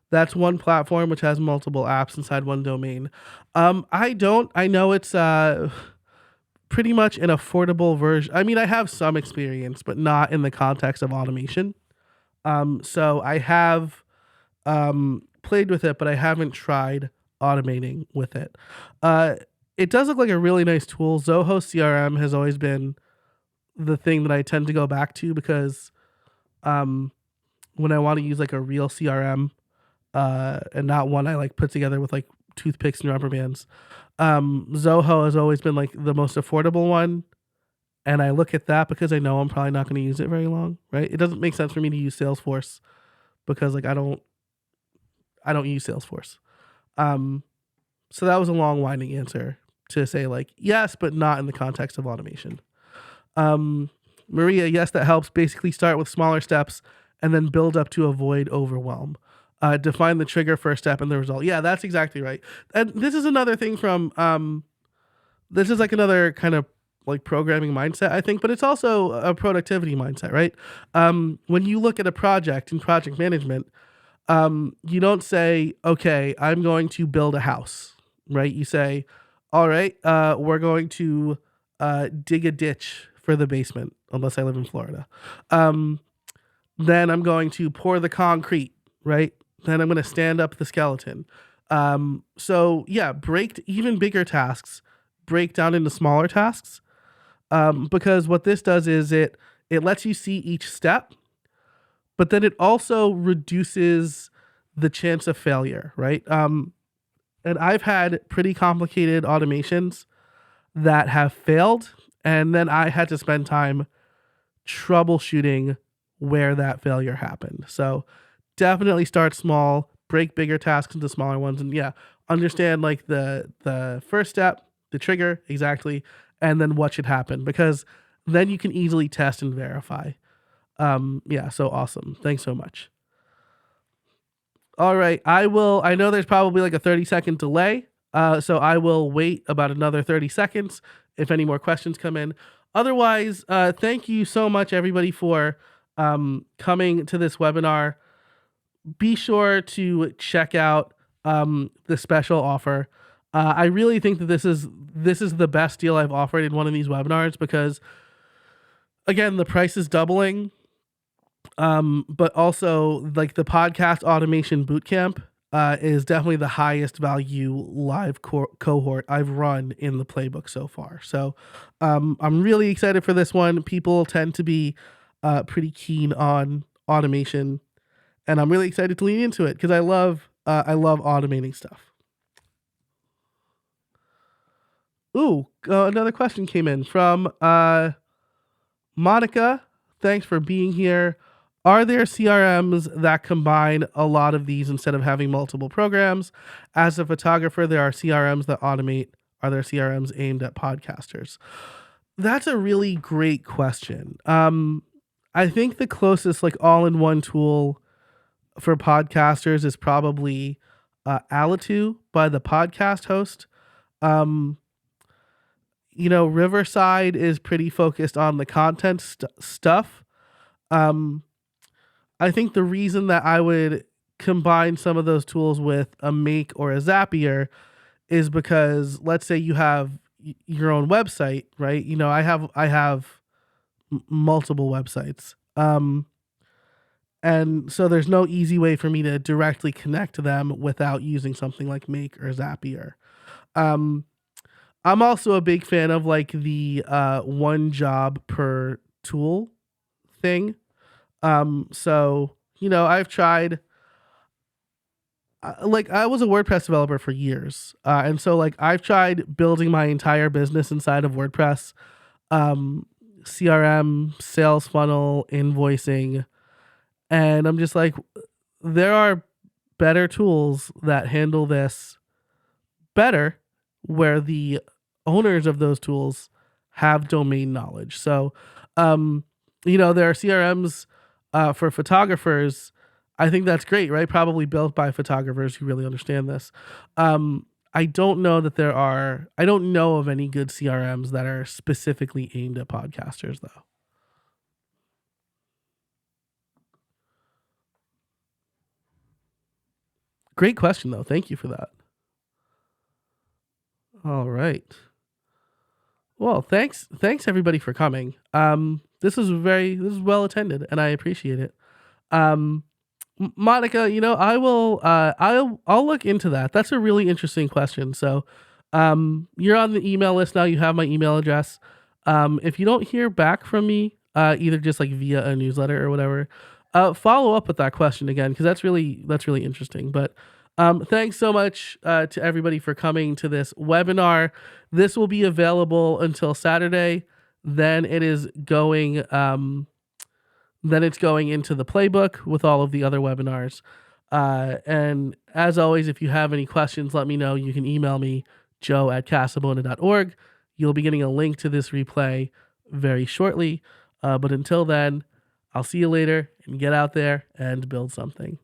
That's one platform which has multiple apps inside one domain. I don't. I know it's pretty much an affordable version. I mean, I have some experience, but not in the context of automation. So I have played with it, but I haven't tried automating with it. It does look like a really nice tool. Zoho CRM has always been the thing that I tend to go back to, because when I want to use like a real CRM, and not one I like put together with like toothpicks and rubber bands, Zoho has always been like the most affordable one. And I look at that because I know I'm probably not going to use it very long, right? It doesn't make sense for me to use Salesforce because like I don't use Salesforce. So that was a long winding answer to say like yes, but not in the context of automation. Maria, yes, that helps. Basically start with smaller steps and then build up to avoid overwhelm. Define the trigger first step and the result. Yeah, that's exactly right. And this is another thing from this is like another kind of like programming mindset, I think, but it's also a productivity mindset, right? When you look at a project in project management, you don't say, okay, I'm going to build a house, right? You say, all right, we're going to dig a ditch for the basement, unless I live in Florida. Then I'm going to pour the concrete, right? Then I'm going to stand up the skeleton. So yeah, break even bigger tasks, break down into smaller tasks. Because what this does is it lets you see each step, but then it also reduces the chance of failure, right? And I've had pretty complicated automations that have failed, and then I had to spend time troubleshooting where that failure happened. So definitely start small, break bigger tasks into smaller ones, and yeah, understand like the first step, the trigger exactly, and then what should happen, because then you can easily test and verify. Yeah, so awesome. Thanks so much. All right, I know there's probably like a 30-second delay, so I will wait about another 30 seconds if any more questions come in. Otherwise, thank you so much, everybody, for coming to this webinar. Be sure to check out the special offer. I really think that this is the best deal I've offered in one of these webinars, because, again, the price is doubling. But also, like, the podcast automation bootcamp is definitely the highest value live cohort I've run in the playbook so far. So I'm really excited for this one. People tend to be pretty keen on automation, and I'm really excited to lean into it because I love automating stuff. Ooh, another question came in from Monica. Thanks for being here. Are there CRMs that combine a lot of these instead of having multiple programs? As a photographer, there are CRMs that automate. Are there CRMs aimed at podcasters? That's a really great question. I think the closest like all-in-one tool for podcasters is probably Alitu by the Podcast Host. Riverside is pretty focused on the content stuff. I think the reason that I would combine some of those tools with a Make or a Zapier is because, let's say you have your own website, right? I have multiple websites. And so there's no easy way for me to directly connect to them without using something like Make or Zapier. I'm also a big fan of like the one job per tool thing. So, I've tried, like, I was a WordPress developer for years. And so like I've tried building my entire business inside of WordPress, CRM, sales funnel, invoicing. And I'm just like, there are better tools that handle this better, where the owners of those tools have domain knowledge. So, there are CRMs for photographers. I think that's great, right? Probably built by photographers who really understand this. I don't know of any good CRMs that are specifically aimed at podcasters, though. Great question, though. Thank you for that. All right. Well, thanks everybody for coming. This is well attended, and I appreciate it. Monica, I'll look into that. That's a really interesting question. So, you're on the email list now. You have my email address. If you don't hear back from me, either just like via a newsletter or whatever, follow up with that question again, because that's really interesting. But thanks so much to everybody for coming to this webinar. This will be available until Saturday. Then it is going. Then it's going into the playbook with all of the other webinars. And as always, if you have any questions, let me know. You can email me, joe@casabona.org. You'll be getting a link to this replay very shortly. But until then, I'll see you later, and get out there and build something.